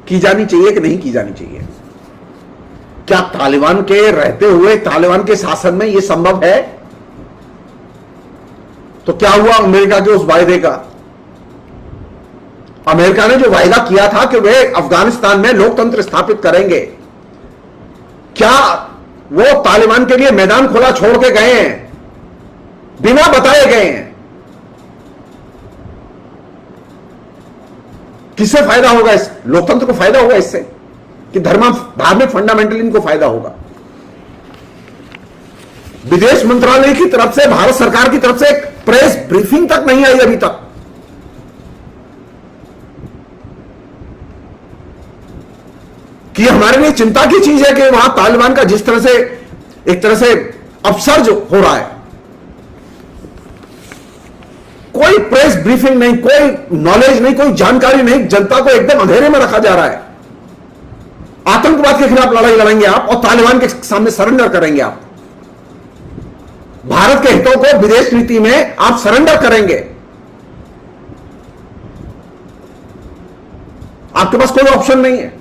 की जानी चाहिए कि नहीं की जानी चाहिए? क्या तालिबान के रहते हुए, तालिबान के शासन में यह संभव है? तो क्या हुआ अमेरिका के उस वायदे का? अमेरिका ने जो वायदा किया था कि वे अफगानिस्तान में लोकतंत्र स्थापित करेंगे, क्या वो तालिबान के लिए मैदान खुला छोड़ के गए हैं बिना बताए गए हैं? किससे फायदा होगा? इस लोकतंत्र को फायदा होगा इससे कि धार्मिक फंडामेंटलिज्म को फायदा होगा? विदेश मंत्रालय की तरफ से, भारत सरकार की तरफ से एक प्रेस ब्रीफिंग तक नहीं आई अभी तक। कि हमारे लिए चिंता की चीज है कि वहां तालिबान का जिस तरह से एक तरह से अपसर्ज हो रहा है, कोई प्रेस ब्रीफिंग नहीं, कोई नॉलेज नहीं, कोई जानकारी नहीं, जनता को एकदम अंधेरे में रखा जा रहा है। आतंकवाद के खिलाफ लड़ाई लड़ेंगे आप और तालिबान के सामने सरेंडर करेंगे आप। भारत के हितों को विदेश नीति में आप सरेंडर करेंगे। आपके पास कोई ऑप्शन नहीं है।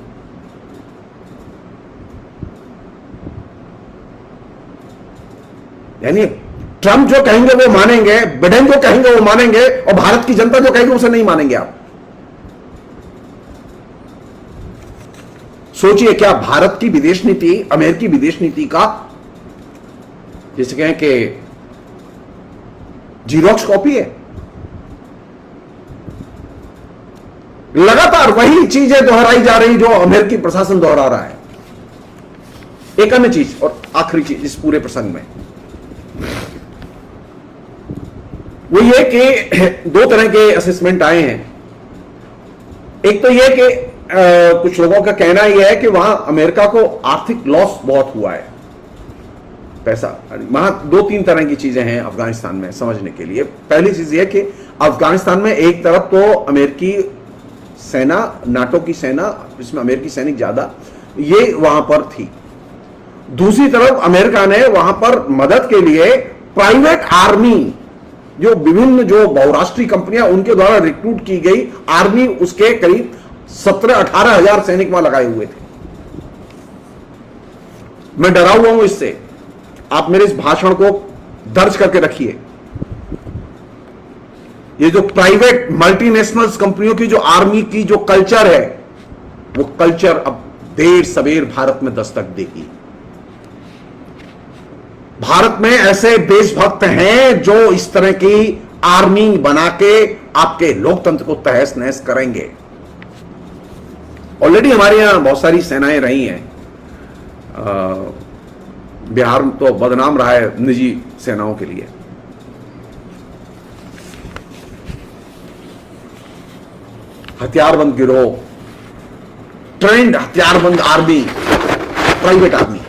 यानी ट्रंप जो कहेंगे वो मानेंगे, बिडेन जो कहेंगे वो मानेंगे, और भारत की जनता जो कहेगी उसे नहीं मानेंगे आप। सोचिए, क्या भारत की विदेश नीति अमेरिकी विदेश नीति का जैसे कहें कि जीरोक्स कॉपी है? लगातार वही चीजें दोहराई जा रही जो अमेरिकी प्रशासन दोहरा रहा है। एक अन्य चीज और आखिरी चीज इस पूरे प्रसंग में, वो ये कि दो तरह के असेसमेंट आए हैं। एक तो ये कि कुछ लोगों का कहना यह है कि वहां अमेरिका को आर्थिक लॉस बहुत हुआ है, पैसा। वहां दो तीन तरह की चीजें हैं अफगानिस्तान में समझने के लिए। पहली चीज यह कि अफगानिस्तान में एक तरफ तो अमेरिकी सेना, नाटो की सेना, जिसमें अमेरिकी सैनिक ज्यादा, ये वहां पर थी। दूसरी तरफ अमेरिका ने वहां पर मदद के लिए प्राइवेट आर्मी, जो विभिन्न जो बहुराष्ट्रीय कंपनियां उनके द्वारा रिक्रूट की गई आर्मी, उसके करीब 17-18 हजार सैनिक वहां लगाए हुए थे। मैं डरा हुआ हूं इससे। आप मेरे इस भाषण को दर्ज करके रखिए। ये जो प्राइवेट मल्टीनेशनल्स कंपनियों की जो आर्मी की जो कल्चर है, वो कल्चर अब देर सवेर भारत में दस्तक देगी। भारत में ऐसे देशभक्त हैं जो इस तरह की आर्मी बना के आपके लोकतंत्र को तहस नहस करेंगे। ऑलरेडी हमारे यहां बहुत सारी सेनाएं रही हैं। बिहार तो बदनाम रहा है निजी सेनाओं के लिए। हथियारबंद गिरोह, ट्रेंड हथियारबंद आर्मी, प्राइवेट आर्मी।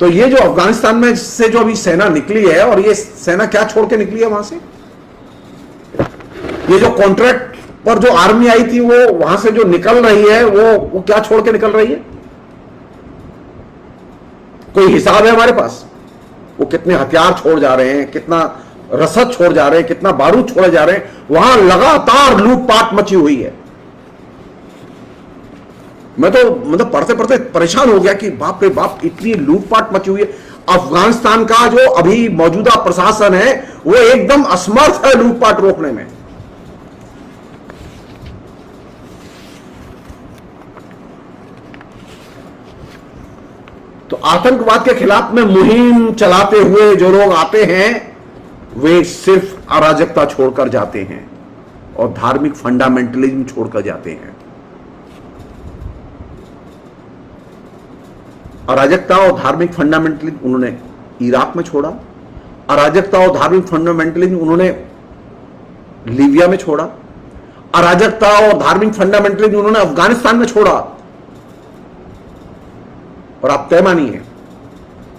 तो ये जो अफगानिस्तान में से जो अभी सेना निकली है, और ये सेना क्या छोड़ के निकली है वहां से? ये जो कॉन्ट्रैक्ट पर जो आर्मी आई थी, वो वहां से जो निकल रही है, वो क्या छोड़ के निकल रही है? कोई हिसाब है हमारे पास? वो कितने हथियार छोड़ जा रहे हैं, कितना रसद छोड़ जा रहे हैं, कितना बारूद छोड़े जा रहे हैं। वहां लगातार लूटपाट मची हुई है। मैं तो मतलब पढ़ते पढ़ते परेशान हो गया कि बाप रे बाप, इतनी लूटपाट मची हुई है। अफगानिस्तान का जो अभी मौजूदा प्रशासन है वो एकदम असमर्थ है लूटपाट रोकने में। तो आतंकवाद के खिलाफ में मुहिम चलाते हुए जो लोग आते हैं, वे सिर्फ अराजकता छोड़कर जाते हैं और धार्मिक फंडामेंटलिज्म छोड़कर जाते हैं। अराजकता और धार्मिक फंडामेंटलिज्म उन्होंने इराक में छोड़ा, अराजकता और धार्मिक फंडामेंटलिज्म उन्होंने लीबिया में छोड़ा, अराजकता और धार्मिक फंडामेंटलिज्म उन्होंने अफगानिस्तान में छोड़ा। और आप तय मानिए,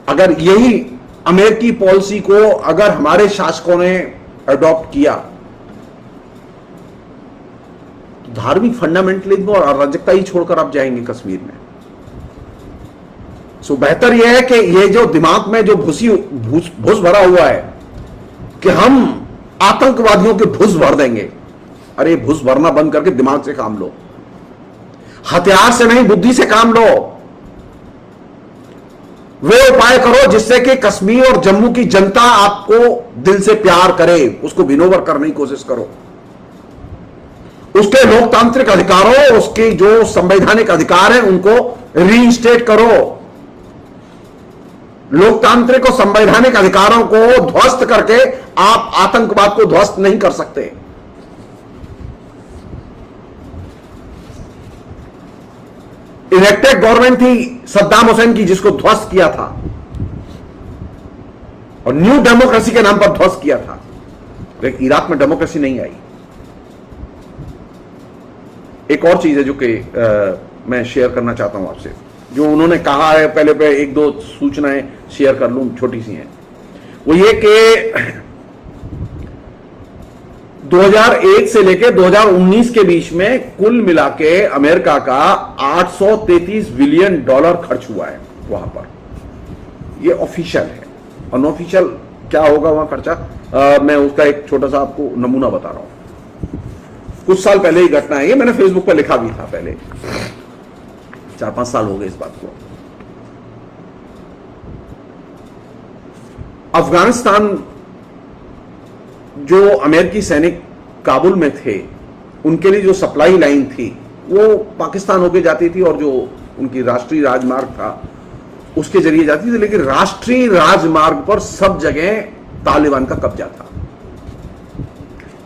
अगर यही अमेरिकी पॉलिसी को अगर हमारे शासकों ने अडॉप्ट किया तो धार्मिक फंडामेंटलिज्म और अराजकता ही छोड़कर आप जाएंगे कश्मीर में। सो बेहतर यह है कि ये जो दिमाग में जो भूस भरा हुआ है कि हम आतंकवादियों के भूस भर देंगे, अरे भूस भरना बंद करके दिमाग से काम लो, हथियार से नहीं बुद्धि से काम लो। वे उपाय करो जिससे कि कश्मीर और जम्मू की जनता आपको दिल से प्यार करे, उसको विनोवर करने की कोशिश करो, उसके लोकतांत्रिक अधिकारों, उसके जो संवैधानिक अधिकार हैं उनको रीइंस्टेट करो। लोकतांत्रिक और संवैधानिक अधिकारों को ध्वस्त करके आप आतंकवाद को ध्वस्त नहीं कर सकते। इलेक्टेड गवर्नमेंट थी सद्दाम हुसैन की जिसको ध्वस्त किया था और न्यू डेमोक्रेसी के नाम पर ध्वस्त किया था, लेकिन इराक में डेमोक्रेसी नहीं आई। एक और चीज है जो कि मैं शेयर करना चाहता हूं आपसे, जो उन्होंने कहा है, पहले पे एक दो सूचनाएं शेयर कर लूं, छोटी सी हैं। वो ये कि 2001 से लेकर 2019 के बीच में कुल मिला के अमेरिका का $833 बिलियन खर्च हुआ है वहां पर। ये ऑफिशियल है, अनऑफिशियल क्या होगा वहां खर्चा, मैं उसका एक छोटा सा आपको नमूना बता रहा हूं। कुछ साल पहले ही घटना है ये, मैंने फेसबुक पर लिखा भी था, पहले 4-5 साल हो गए इस बात को। अफगानिस्तान जो अमेरिकी सैनिक काबुल में थे उनके लिए जो सप्लाई लाइन थी वो पाकिस्तान होके जाती थी और जो उनकी राष्ट्रीय राजमार्ग था उसके जरिए जाती थी, लेकिन राष्ट्रीय राजमार्ग पर सब जगह तालिबान का कब्जा था।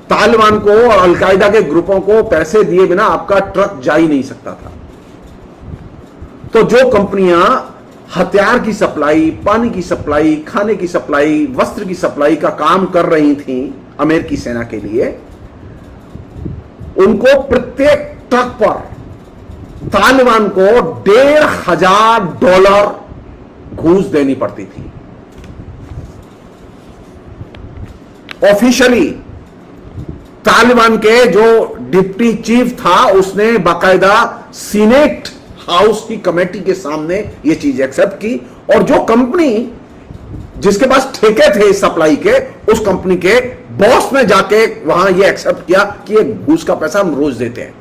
तालिबान को और अलकायदा के ग्रुपों को पैसे दिए बिना आपका ट्रक जा ही नहीं सकता था। तो जो कंपनियां हथियार की सप्लाई, पानी की सप्लाई, खाने की सप्लाई, वस्त्र की सप्लाई का काम कर रही थी अमेरिकी सेना के लिए, उनको प्रत्येक ट्रक पर तालिबान को $1,500 घूस देनी पड़ती थी। ऑफिशियली तालिबान के जो डिप्टी चीफ था उसने बाकायदा सीनेट हाउस की कमेटी के सामने यह चीज एक्सेप्ट की, और जो कंपनी जिसके पास ठेके थे इस सप्लाई के, उस कंपनी के बॉस ने जाके वहां यह एक्सेप्ट किया कि ये घूस का पैसा हम रोज देते हैं।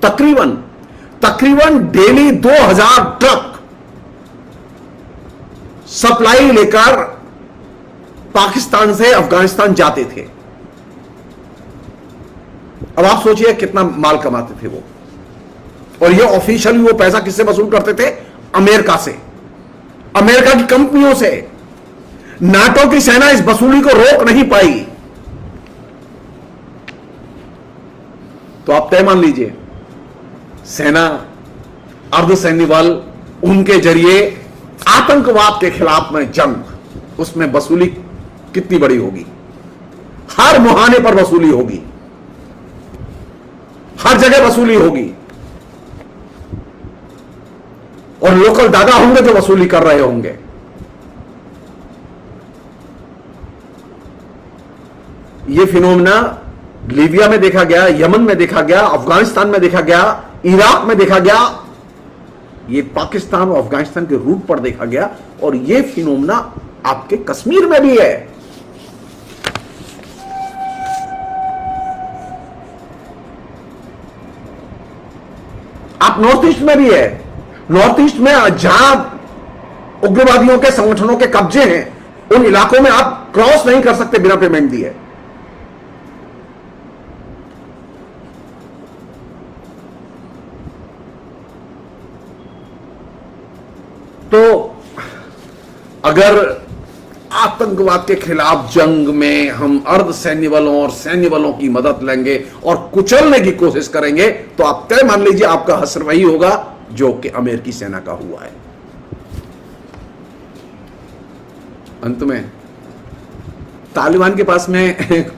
तकरीबन डेली 2000 ट्रक सप्लाई लेकर पाकिस्तान से अफगानिस्तान जाते थे। अब आप सोचिए कितना माल कमाते थे वो, और ये ऑफिशियली वो पैसा किससे वसूल करते थे? अमेरिका से, अमेरिका की कंपनियों से। नाटो की सेना इस वसूली को रोक नहीं पाई। तो आप तय मान लीजिए, सेना, अर्धसैन्य बल, उनके जरिए आतंकवाद के खिलाफ में जंग, उसमें वसूली कितनी बड़ी होगी? हर मुहाने पर वसूली होगी, हर जगह वसूली होगी, और लोकल दादा होंगे जो वसूली कर रहे होंगे। यह फिनोमेना लीबिया में देखा गया, यमन में देखा गया, अफगानिस्तान में देखा गया, इराक में देखा गया, यह पाकिस्तान और अफगानिस्तान के रूट पर देखा गया, और यह फिनोमेना आपके कश्मीर में भी है। आप नॉर्थ ईस्ट में भी है। नॉर्थ ईस्ट में जहां उग्रवादियों के संगठनों के कब्जे हैं, उन इलाकों में आप क्रॉस नहीं कर सकते बिना पेमेंट दिए। तो अगर आतंकवाद के खिलाफ जंग में हम अर्धसैन्य बलों और सैन्य बलों की मदद लेंगे और कुचलने की कोशिश करेंगे, तो आप तय मान लीजिए आपका हश्र वही होगा जो कि अमेरिकी सेना का हुआ है। अंत में तालिबान के पास में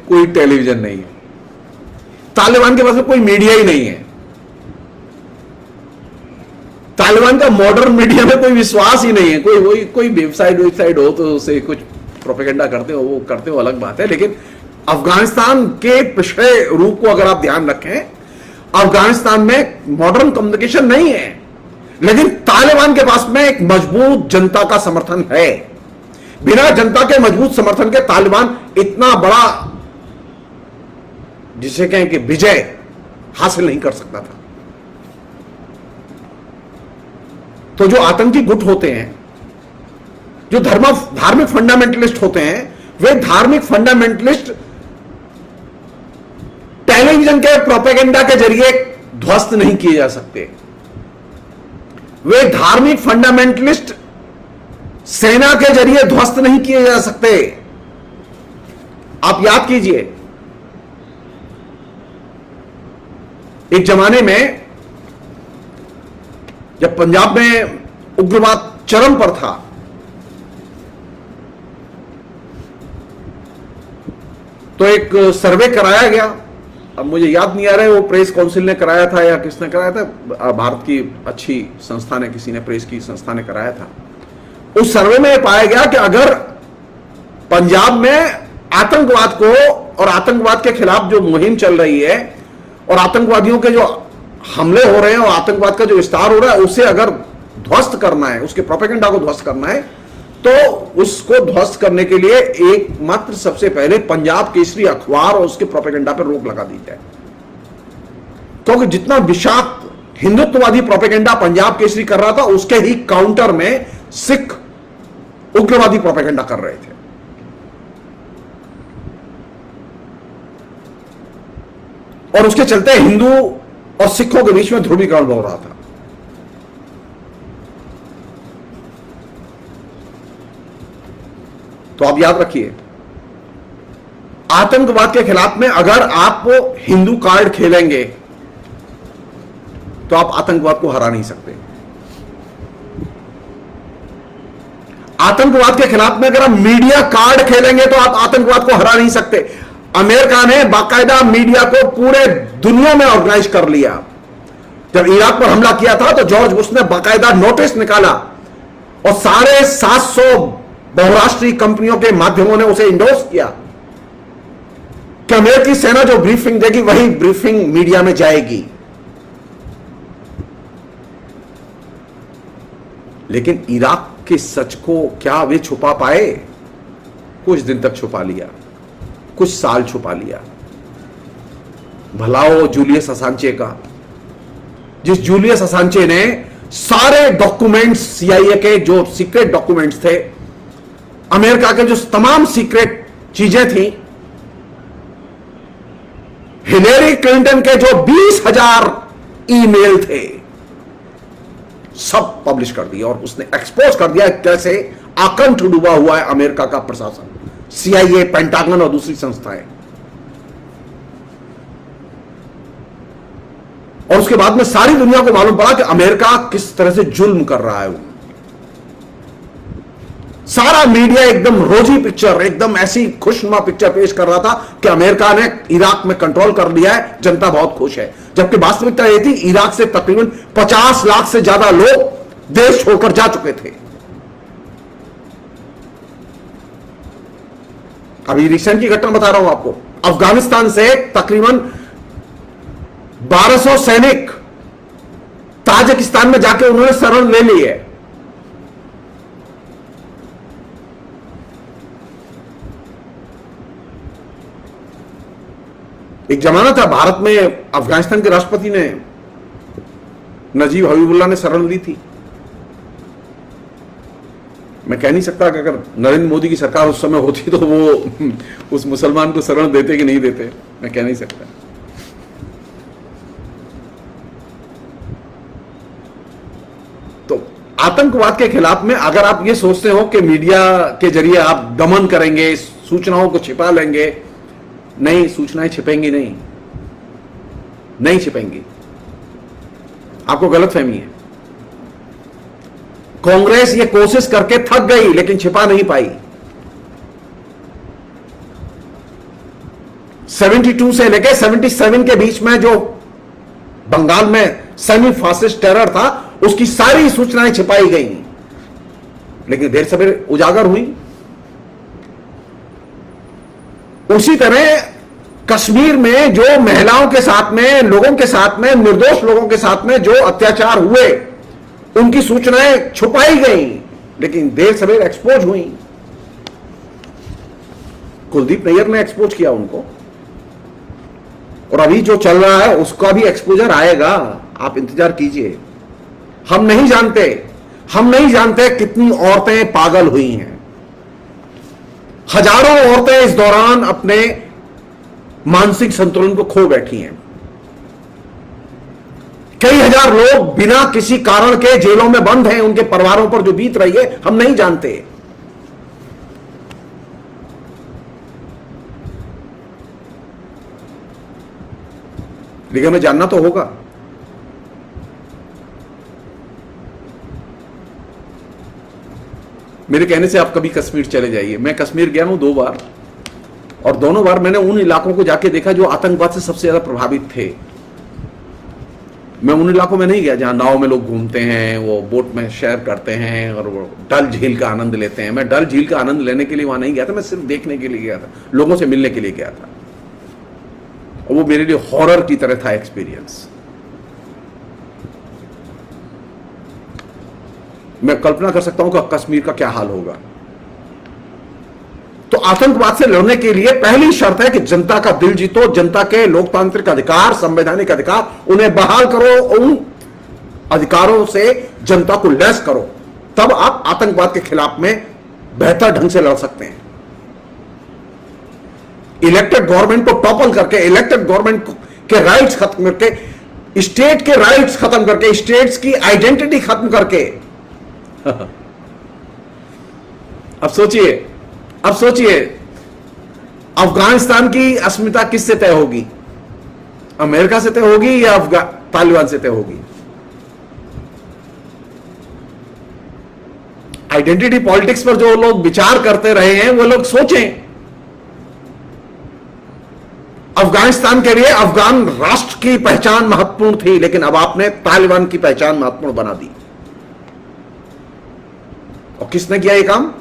कोई टेलीविजन नहीं है, तालिबान के पास में कोई मीडिया ही नहीं है, तालिबान का मॉडर्न मीडिया में कोई विश्वास ही नहीं है। कोई वेबसाइट हो तो उसे कुछ प्रोपेगेंडा करते हो, वो करते हो अलग बात है, लेकिन अफगानिस्तान के पिछड़े रूप को अगर आप ध्यान रखें, अफगानिस्तान में मॉडर्न कम्युनिकेशन नहीं है, लेकिन तालिबान के पास में एक मजबूत जनता का समर्थन है। बिना जनता के मजबूत समर्थन के तालिबान इतना बड़ा, जिसे कहें कि विजय, हासिल नहीं कर सकता था। तो जो आतंकी गुट होते हैं, जो धार्मिक फंडामेंटलिस्ट होते हैं, वे धार्मिक फंडामेंटलिस्ट टेलीविजन के प्रोपेगेंडा के जरिए ध्वस्त नहीं किए जा सकते। वे धार्मिक फंडामेंटलिस्ट सेना के जरिए ध्वस्त नहीं किए जा सकते। आप याद कीजिए, एक जमाने में जब पंजाब में उग्रवाद चरम पर था, तो एक सर्वे कराया गया। अब मुझे याद नहीं आ रहा है वो प्रेस काउंसिल ने कराया था या किसने कराया था, भारत की अच्छी संस्था ने, किसी ने, प्रेस की संस्था ने कराया था। उस सर्वे में पाया गया कि अगर पंजाब में आतंकवाद को और आतंकवाद के खिलाफ जो मुहिम चल रही है और आतंकवादियों के जो हमले हो रहे हैं और आतंकवाद का जो विस्तार हो रहा है, उसे अगर ध्वस्त करना है, उसके प्रोपेगेंडा को ध्वस्त करना है, तो उसको ध्वस्त करने के लिए एकमात्र सबसे पहले पंजाब केसरी अखबार और उसके प्रोपेगेंडा पर रोक लगा दी जाए। क्योंकि जितना विषाक्त हिंदुत्ववादी प्रोपेगेंडा पंजाब केसरी कर रहा था, उसके ही काउंटर में सिख उग्रवादी प्रोपेगेंडा कर रहे थे। और उसके चलते हिंदू और सिखों के बीच में ध्रुवीकरण हो रहा था। तो आप याद रखिए, आतंकवाद के खिलाफ में अगर आप हिंदू कार्ड खेलेंगे तो आप आतंकवाद को हरा नहीं सकते। आतंकवाद के खिलाफ में अगर आप मीडिया कार्ड खेलेंगे तो आप आतंकवाद को हरा नहीं सकते। अमेरिका ने बाकायदा मीडिया को पूरे दुनिया में ऑर्गेनाइज कर लिया। जब इराक पर हमला किया था तो जॉर्ज बुश ने बाकायदा नोटिस निकाला और 750 बहुराष्ट्रीय कंपनियों के माध्यमों ने उसे इंडोर्स किया कि अमेरिकी सेना जो ब्रीफिंग देगी वही ब्रीफिंग मीडिया में जाएगी। लेकिन इराक के सच को क्या वे छुपा पाए? कुछ दिन तक छुपा लिया, कुछ साल छुपा लिया। भलाओ जूलियस असांचे का, जिस जूलियस असांचे ने सारे डॉक्यूमेंट्स, सीआईए के जो सीक्रेट डॉक्यूमेंट्स थे, अमेरिका के जो तमाम सीक्रेट चीजें थी, हिलेरी क्लिंटन के जो 20,000 ईमेल थे, सब पब्लिश कर दिया और उसने एक्सपोज कर दिया कैसे आकंठ डूबा हुआ है अमेरिका का प्रशासन, सीआईए, पेंटागन और दूसरी संस्थाएं। और उसके बाद में सारी दुनिया को मालूम पड़ा कि अमेरिका किस तरह से जुल्म कर रहा है। वो सारा मीडिया एकदम रोजी पिक्चर, एकदम ऐसी खुशनुमा पिक्चर पेश कर रहा था कि अमेरिका ने इराक में कंट्रोल कर लिया है, जनता बहुत खुश है। जबकि वास्तविकता यह थी इराक से तकरीबन 50 लाख से ज्यादा लोग देश छोड़कर जा चुके थे। अभी रिसेंट की घटना बता रहा हूं आपको, अफगानिस्तान से तकरीबन 1200 सैनिक ताजिकिस्तान में जाके उन्होंने शरण ले ली है। एक जमाना था भारत में अफगानिस्तान के राष्ट्रपति ने, नजीब हबीबुल्लाह ने शरण ली थी। मैं कह नहीं सकता कि अगर नरेंद्र मोदी की सरकार उस समय होती तो वो उस मुसलमान को शरण देते कि नहीं देते, मैं कह नहीं सकता। तो आतंकवाद के खिलाफ में अगर आप ये सोचते हो कि मीडिया के जरिए आप दमन करेंगे, सूचनाओं को छिपा लेंगे, नहीं, सूचनाएं छिपेंगी नहीं छिपेंगी। आपको गलतफहमी है। कांग्रेस ये कोशिश करके थक गई लेकिन छिपा नहीं पाई। 72 से लेकर 77 के बीच में जो बंगाल में सेमी फासिस्ट टेरर था, उसकी सारी सूचनाएं छिपाई गई, लेकिन देर सवेर उजागर हुई। उसी तरह कश्मीर में जो महिलाओं के साथ में, लोगों के साथ में, निर्दोष लोगों के साथ में जो अत्याचार हुए, उनकी सूचनाएं छुपाई गई, लेकिन देर सवेर एक्सपोज हुई। कुलदीप नैयर ने एक्सपोज किया उनको, और अभी जो चल रहा है उसका भी एक्सपोजर आएगा, आप इंतजार कीजिए। हम नहीं जानते कितनी औरतें पागल हुई हैं। हजारों औरतें इस दौरान अपने मानसिक संतुलन को खो बैठी हैं। कई हजार लोग बिना किसी कारण के जेलों में बंद हैं, उनके परिवारों पर जो बीत रही है हम नहीं जानते। लेकिन हमें जानना तो होगा। मेरे कहने से आप कभी कश्मीर चले जाइए। मैं कश्मीर गया हूं 2 बार, और दोनों बार मैंने उन इलाकों को जाके देखा जो आतंकवाद से सबसे ज्यादा प्रभावित थे। मैं उन इलाकों में नहीं गया जहां नाव में लोग घूमते हैं, वो बोट में शेयर करते हैं और वो डल झील का आनंद लेते हैं। मैं डल झील का आनंद लेने के लिए वहां नहीं गया था, मैं सिर्फ देखने के लिए गया था, लोगों से मिलने के लिए गया था। और वो मेरे लिए हॉरर की तरह था एक्सपीरियंस। मैं कल्पना कर सकता हूं कि कश्मीर का क्या हाल होगा। तो आतंकवाद से लड़ने के लिए पहली शर्त है कि जनता का दिल जीतो, जनता के लोकतांत्रिक अधिकार, संवैधानिक अधिकार, उन्हें बहाल करो, उन अधिकारों से जनता को लैस करो, तब आप आतंकवाद के खिलाफ में बेहतर ढंग से लड़ सकते हैं। इलेक्टेड गवर्नमेंट को टॉपल करके, इलेक्टेड गवर्नमेंट के राइट्स खत्म करके, स्टेट के राइट्स खत्म करके, स्टेट्स की आइडेंटिटी खत्म करके अब सोचिए अफगानिस्तान की अस्मिता किससे तय होगी? अमेरिका से तय होगी या तालिबान से तय होगी? आइडेंटिटी पॉलिटिक्स पर जो लोग विचार करते रहे हैं, वो लोग सोचें। अफगानिस्तान के लिए अफगान राष्ट्र की पहचान महत्वपूर्ण थी, लेकिन अब आपने तालिबान की पहचान महत्वपूर्ण बना दी। और किसने किया ये काम?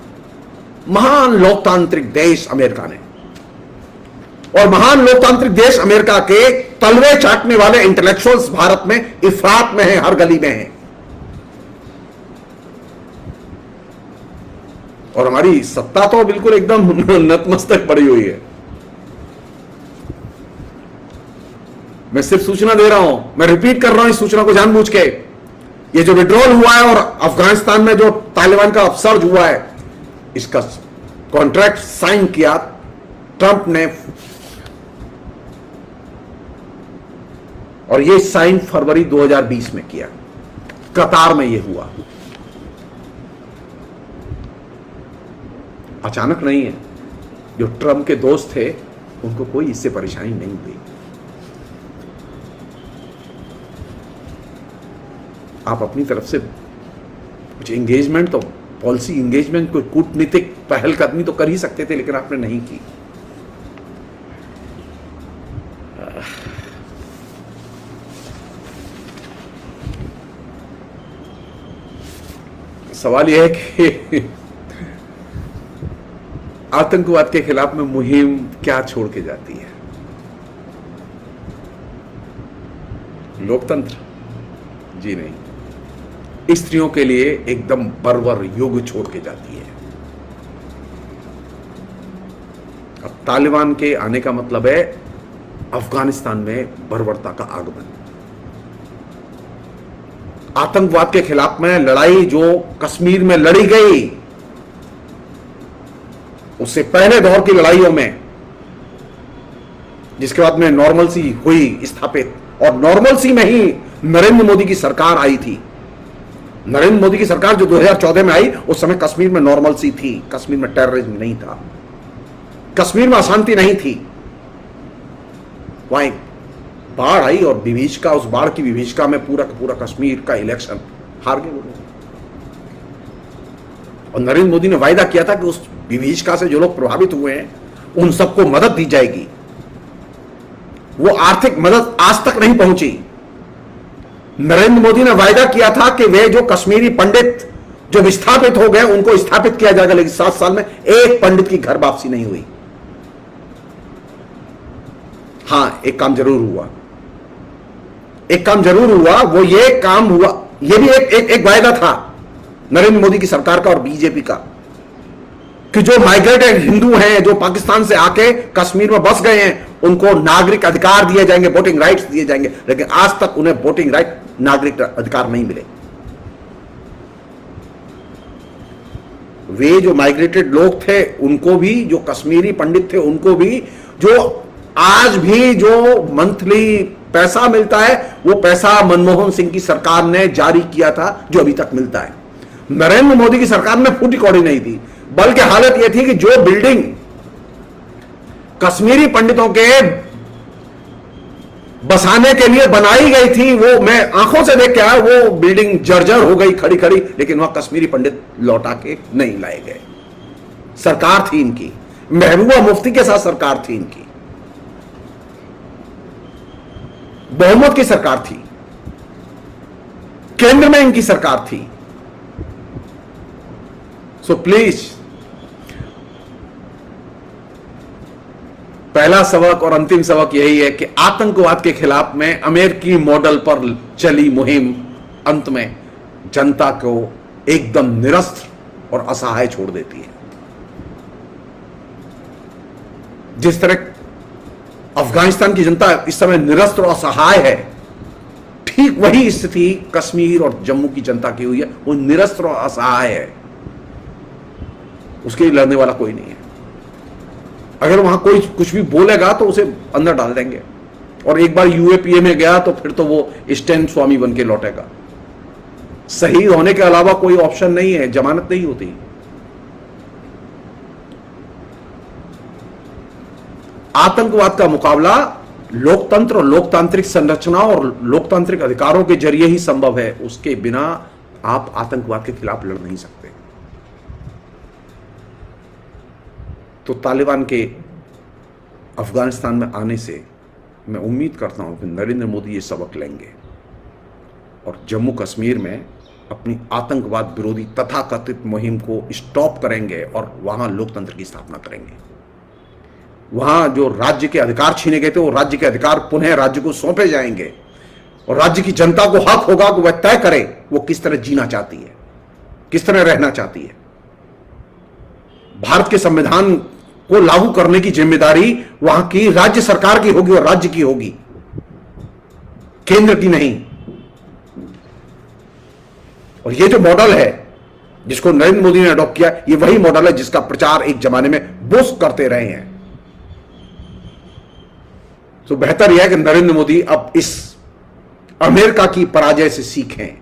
महान लोकतांत्रिक देश अमेरिका ने। और महान लोकतांत्रिक देश अमेरिका के तलवे चाटने वाले इंटेलेक्चुअल्स भारत में इफरात में हैं, हर गली में हैं। और हमारी सत्ता तो बिल्कुल एकदम नतमस्तक पड़ी हुई है। मैं सिर्फ सूचना दे रहा हूं, मैं रिपीट कर रहा हूं इस सूचना को जानबूझ के। ये जो विड्रॉल हुआ है और अफगानिस्तान में जो तालिबान का अपसर्ज हुआ है, इसका कॉन्ट्रैक्ट साइन किया ट्रंप ने, और ये साइन फरवरी 2020 में किया। कतार में ये हुआ, अचानक नहीं है। जो ट्रंप के दोस्त थे उनको कोई इससे परेशानी नहीं हुई। आप अपनी तरफ से कुछ एंगेजमेंट, तो पॉलिसी एंगेजमेंट, कोई कूटनीतिक पहलकदमी तो कर ही सकते थे, लेकिन आपने नहीं की। सवाल यह है कि आतंकवाद के खिलाफ में मुहिम क्या छोड़ के जाती है? लोकतंत्र? जी नहीं, स्त्रियों के लिए एकदम बर्बर युग छोड़ के जाती है। अब तालिबान के आने का मतलब है अफगानिस्तान में बर्बरता का आगमन। आतंकवाद के खिलाफ में लड़ाई जो कश्मीर में लड़ी गई, उससे पहले दौर की लड़ाइयों में, जिसके बाद में नॉर्मलसी हुई स्थापित, और नॉर्मलसी में ही नरेंद्र मोदी की सरकार आई थी। नरेंद्र मोदी की सरकार जो 2014 में आई, उस समय कश्मीर में नॉर्मलसी थी, कश्मीर में टेररिज्म नहीं था, कश्मीर में अशांति नहीं थी। वहां बाढ़ आई और विभीषिका, उस बाढ़ की विभीषिका में पूरा का पूरा कश्मीर का इलेक्शन हार गए वो लोग। और नरेंद्र मोदी ने वायदा किया था कि उस विभीषिका से जो लोग प्रभावित हुए हैं उन सबको मदद दी जाएगी। वो आर्थिक मदद आज तक नहीं पहुंची। नरेंद्र मोदी ने वायदा किया था कि वे जो कश्मीरी पंडित जो विस्थापित हो गए उनको स्थापित किया जाएगा, लेकिन 7 साल में एक पंडित की घर वापसी नहीं हुई। हां, एक काम जरूर हुआ, एक काम जरूर हुआ, वो ये काम हुआ, ये भी एक वायदा था नरेंद्र मोदी की सरकार का और बीजेपी का कि जो माइग्रेटेड हिंदू हैं, जो पाकिस्तान से आके कश्मीर में बस गए हैं, उनको नागरिक अधिकार दिए जाएंगे, वोटिंग राइट्स दिए जाएंगे। लेकिन आज तक उन्हें वोटिंग राइट, नागरिक अधिकार नहीं मिले। वे जो माइग्रेटेड लोग थे उनको भी, जो कश्मीरी पंडित थे उनको भी, जो आज भी जो मंथली पैसा मिलता है वो पैसा मनमोहन सिंह की सरकार ने जारी किया था, जो अभी तक मिलता है। नरेंद्र मोदी की सरकार में फूटी कौड़ी नहीं थी, बल्कि हालत यह थी कि जो बिल्डिंग कश्मीरी पंडितों के बसाने के लिए बनाई गई थी, वो मैं आंखों से देख के आया, वो बिल्डिंग जर्जर हो गई खड़ी खड़ी, लेकिन वहां कश्मीरी पंडित लौटा के नहीं लाए गए। सरकार थी इनकी, महबूबा मुफ्ती के साथ सरकार थी इनकी, बहुमत की सरकार थी, केंद्र में इनकी सरकार थी। सो प्लीज, पहला सबक और अंतिम सबक यही है कि आतंकवाद के खिलाफ में अमेरिकी मॉडल पर चली मुहिम अंत में जनता को एकदम निरस्त्र और असहाय छोड़ देती है। जिस तरह अफगानिस्तान की जनता इस समय निरस्त्र और असहाय है, ठीक वही स्थिति कश्मीर और जम्मू की जनता की हुई है। वो निरस्त्र और असहाय है, उसके लिए लड़ने वाला कोई नहीं है। अगर वहां कोई कुछ भी बोलेगा तो उसे अंदर डाल देंगे, और एक बार यूएपीए में गया तो फिर तो वो स्टैन स्वामी बन के लौटेगा। शहीद होने के अलावा कोई ऑप्शन नहीं है, जमानत नहीं होती। आतंकवाद का मुकाबला लोकतंत्र और लोकतांत्रिक संरचना और लोकतांत्रिक अधिकारों के जरिए ही संभव है। उसके बिना आप आतंकवाद के खिलाफ लड़ नहीं सकते। तो तालिबान के अफगानिस्तान में आने से मैं उम्मीद करता हूं कि नरेंद्र मोदी ये सबक लेंगे और जम्मू कश्मीर में अपनी आतंकवाद विरोधी तथाकथित मुहिम को स्टॉप करेंगे और वहां लोकतंत्र की स्थापना करेंगे। वहां जो राज्य के अधिकार छीने गए थे, वो राज्य के अधिकार पुनः राज्य को सौंपे जाएंगे और राज्य की जनता को हक होगा कि वह तय करे वो किस तरह जीना चाहती है, किस तरह रहना चाहती है। भारत के संविधान को लागू करने की जिम्मेदारी वहां की राज्य सरकार की होगी और राज्य की होगी, केंद्र की नहीं। और ये जो मॉडल है जिसको नरेंद्र मोदी ने अडॉप्ट किया, ये वही मॉडल है जिसका प्रचार एक जमाने में बुश करते रहे हैं। तो बेहतर यह है कि नरेंद्र मोदी अब इस अमेरिका की पराजय से सीखें,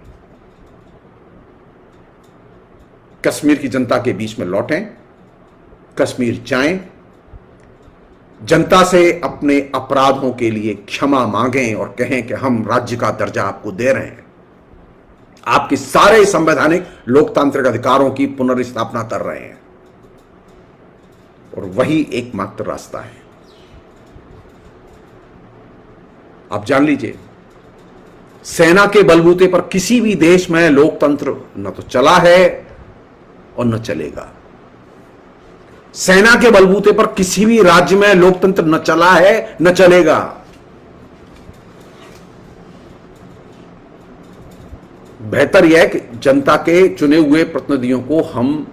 कश्मीर की जनता के बीच में लौटें, कश्मीर जाएं, जनता से अपने अपराधों के लिए क्षमा मांगें और कहें कि हम राज्य का दर्जा आपको दे रहे हैं, आपके सारे संवैधानिक लोकतांत्रिक अधिकारों की पुनर्स्थापना कर रहे हैं। और वही एकमात्र रास्ता है। आप जान लीजिए, सेना के बलबूते पर किसी भी देश में लोकतंत्र न तो चला है और न चलेगा। सेना के बलबूते पर किसी भी राज्य में लोकतंत्र न चला है न चलेगा। बेहतर यह है कि जनता के चुने हुए प्रतिनिधियों को हम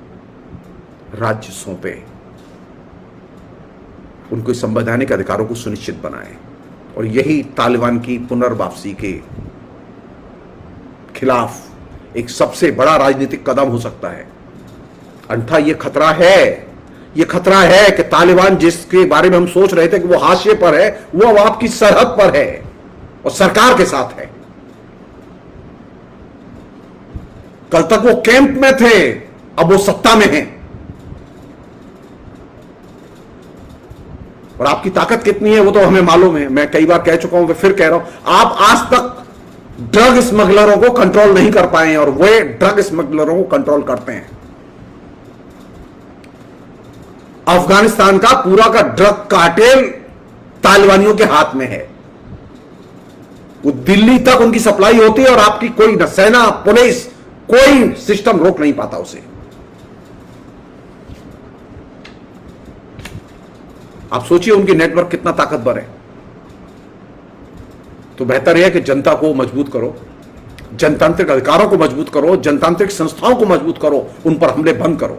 राज्य सौंपें, उनको संवैधानिक अधिकारों को सुनिश्चित बनाएं। और यही तालिबान की पुनर्वापसी के खिलाफ एक सबसे बड़ा राजनीतिक कदम हो सकता है। अन्यथा यह खतरा है कि तालिबान जिसके बारे में हम सोच रहे थे कि वो हाशिए पर है, वो अब आपकी सरहद पर है और सरकार के साथ है। कल तक वो कैंप में थे, अब वो सत्ता में हैं। और आपकी ताकत कितनी है वो तो हमें मालूम है। मैं कई बार कह चुका हूं, फिर कह रहा हूं, आप आज तक ड्रग स्मगलरों को कंट्रोल नहीं कर पाए हैं और वे ड्रग स्मगलरों को कंट्रोल करते हैं। अफगानिस्तान का पूरा का ड्रग कार्टेल तालिबानियों के हाथ में है। वो दिल्ली तक उनकी सप्लाई होती है और आपकी कोई न सेना, पुलिस, कोई सिस्टम रोक नहीं पाता उसे। आप सोचिए उनकी नेटवर्क कितना ताकतवर है। तो बेहतर यह है कि जनता को मजबूत करो, जनतांत्रिक अधिकारों को मजबूत करो, जनतांत्रिक संस्थाओं को मजबूत करो, उन पर हमले बंद करो,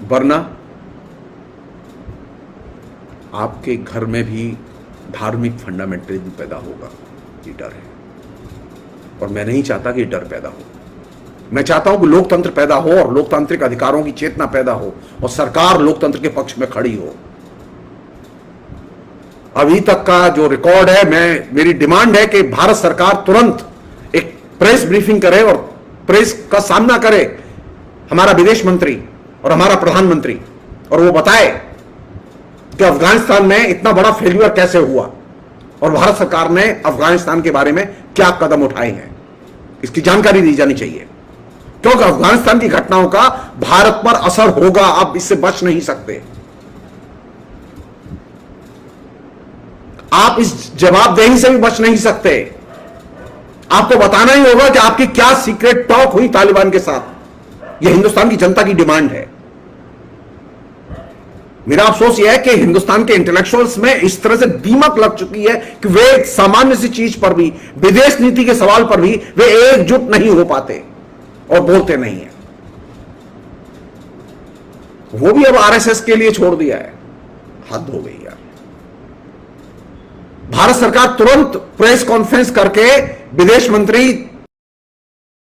वरना आपके घर में भी धार्मिक फंडामेंटलिज्म पैदा होगा। ये डर है और मैं नहीं चाहता कि डर पैदा हो। मैं चाहता हूं कि लोकतंत्र पैदा हो और लोकतांत्रिक अधिकारों की चेतना पैदा हो और सरकार लोकतंत्र के पक्ष में खड़ी हो। अभी तक का जो रिकॉर्ड है, मेरी डिमांड है कि भारत सरकार तुरंत एक प्रेस ब्रीफिंग करे और प्रेस का सामना करे, हमारा विदेश मंत्री और हमारा प्रधानमंत्री, और वो बताए कि अफगानिस्तान में इतना बड़ा फेल्यूर कैसे हुआ और भारत सरकार ने अफगानिस्तान के बारे में क्या कदम उठाए हैं। इसकी जानकारी दी जानी चाहिए, क्योंकि अफगानिस्तान की घटनाओं का भारत पर असर होगा। आप इससे बच नहीं सकते। आप इस जवाबदेही से भी बच नहीं सकते। आपको बताना ही होगा कि आपकी क्या सीक्रेट टॉक हुई तालिबान के साथ। यह हिंदुस्तान की जनता की डिमांड है। मेरा अफसोस यह है कि हिंदुस्तान के इंटेलेक्चुअल्स में इस तरह से दीमक लग चुकी है कि वे एक सामान्य सी चीज पर भी, विदेश नीति के सवाल पर भी वे एकजुट नहीं हो पाते और बोलते नहीं है। वो भी अब आरएसएस के लिए छोड़ दिया है। हद हो गई यार। भारत सरकार तुरंत प्रेस कॉन्फ्रेंस करके विदेश मंत्री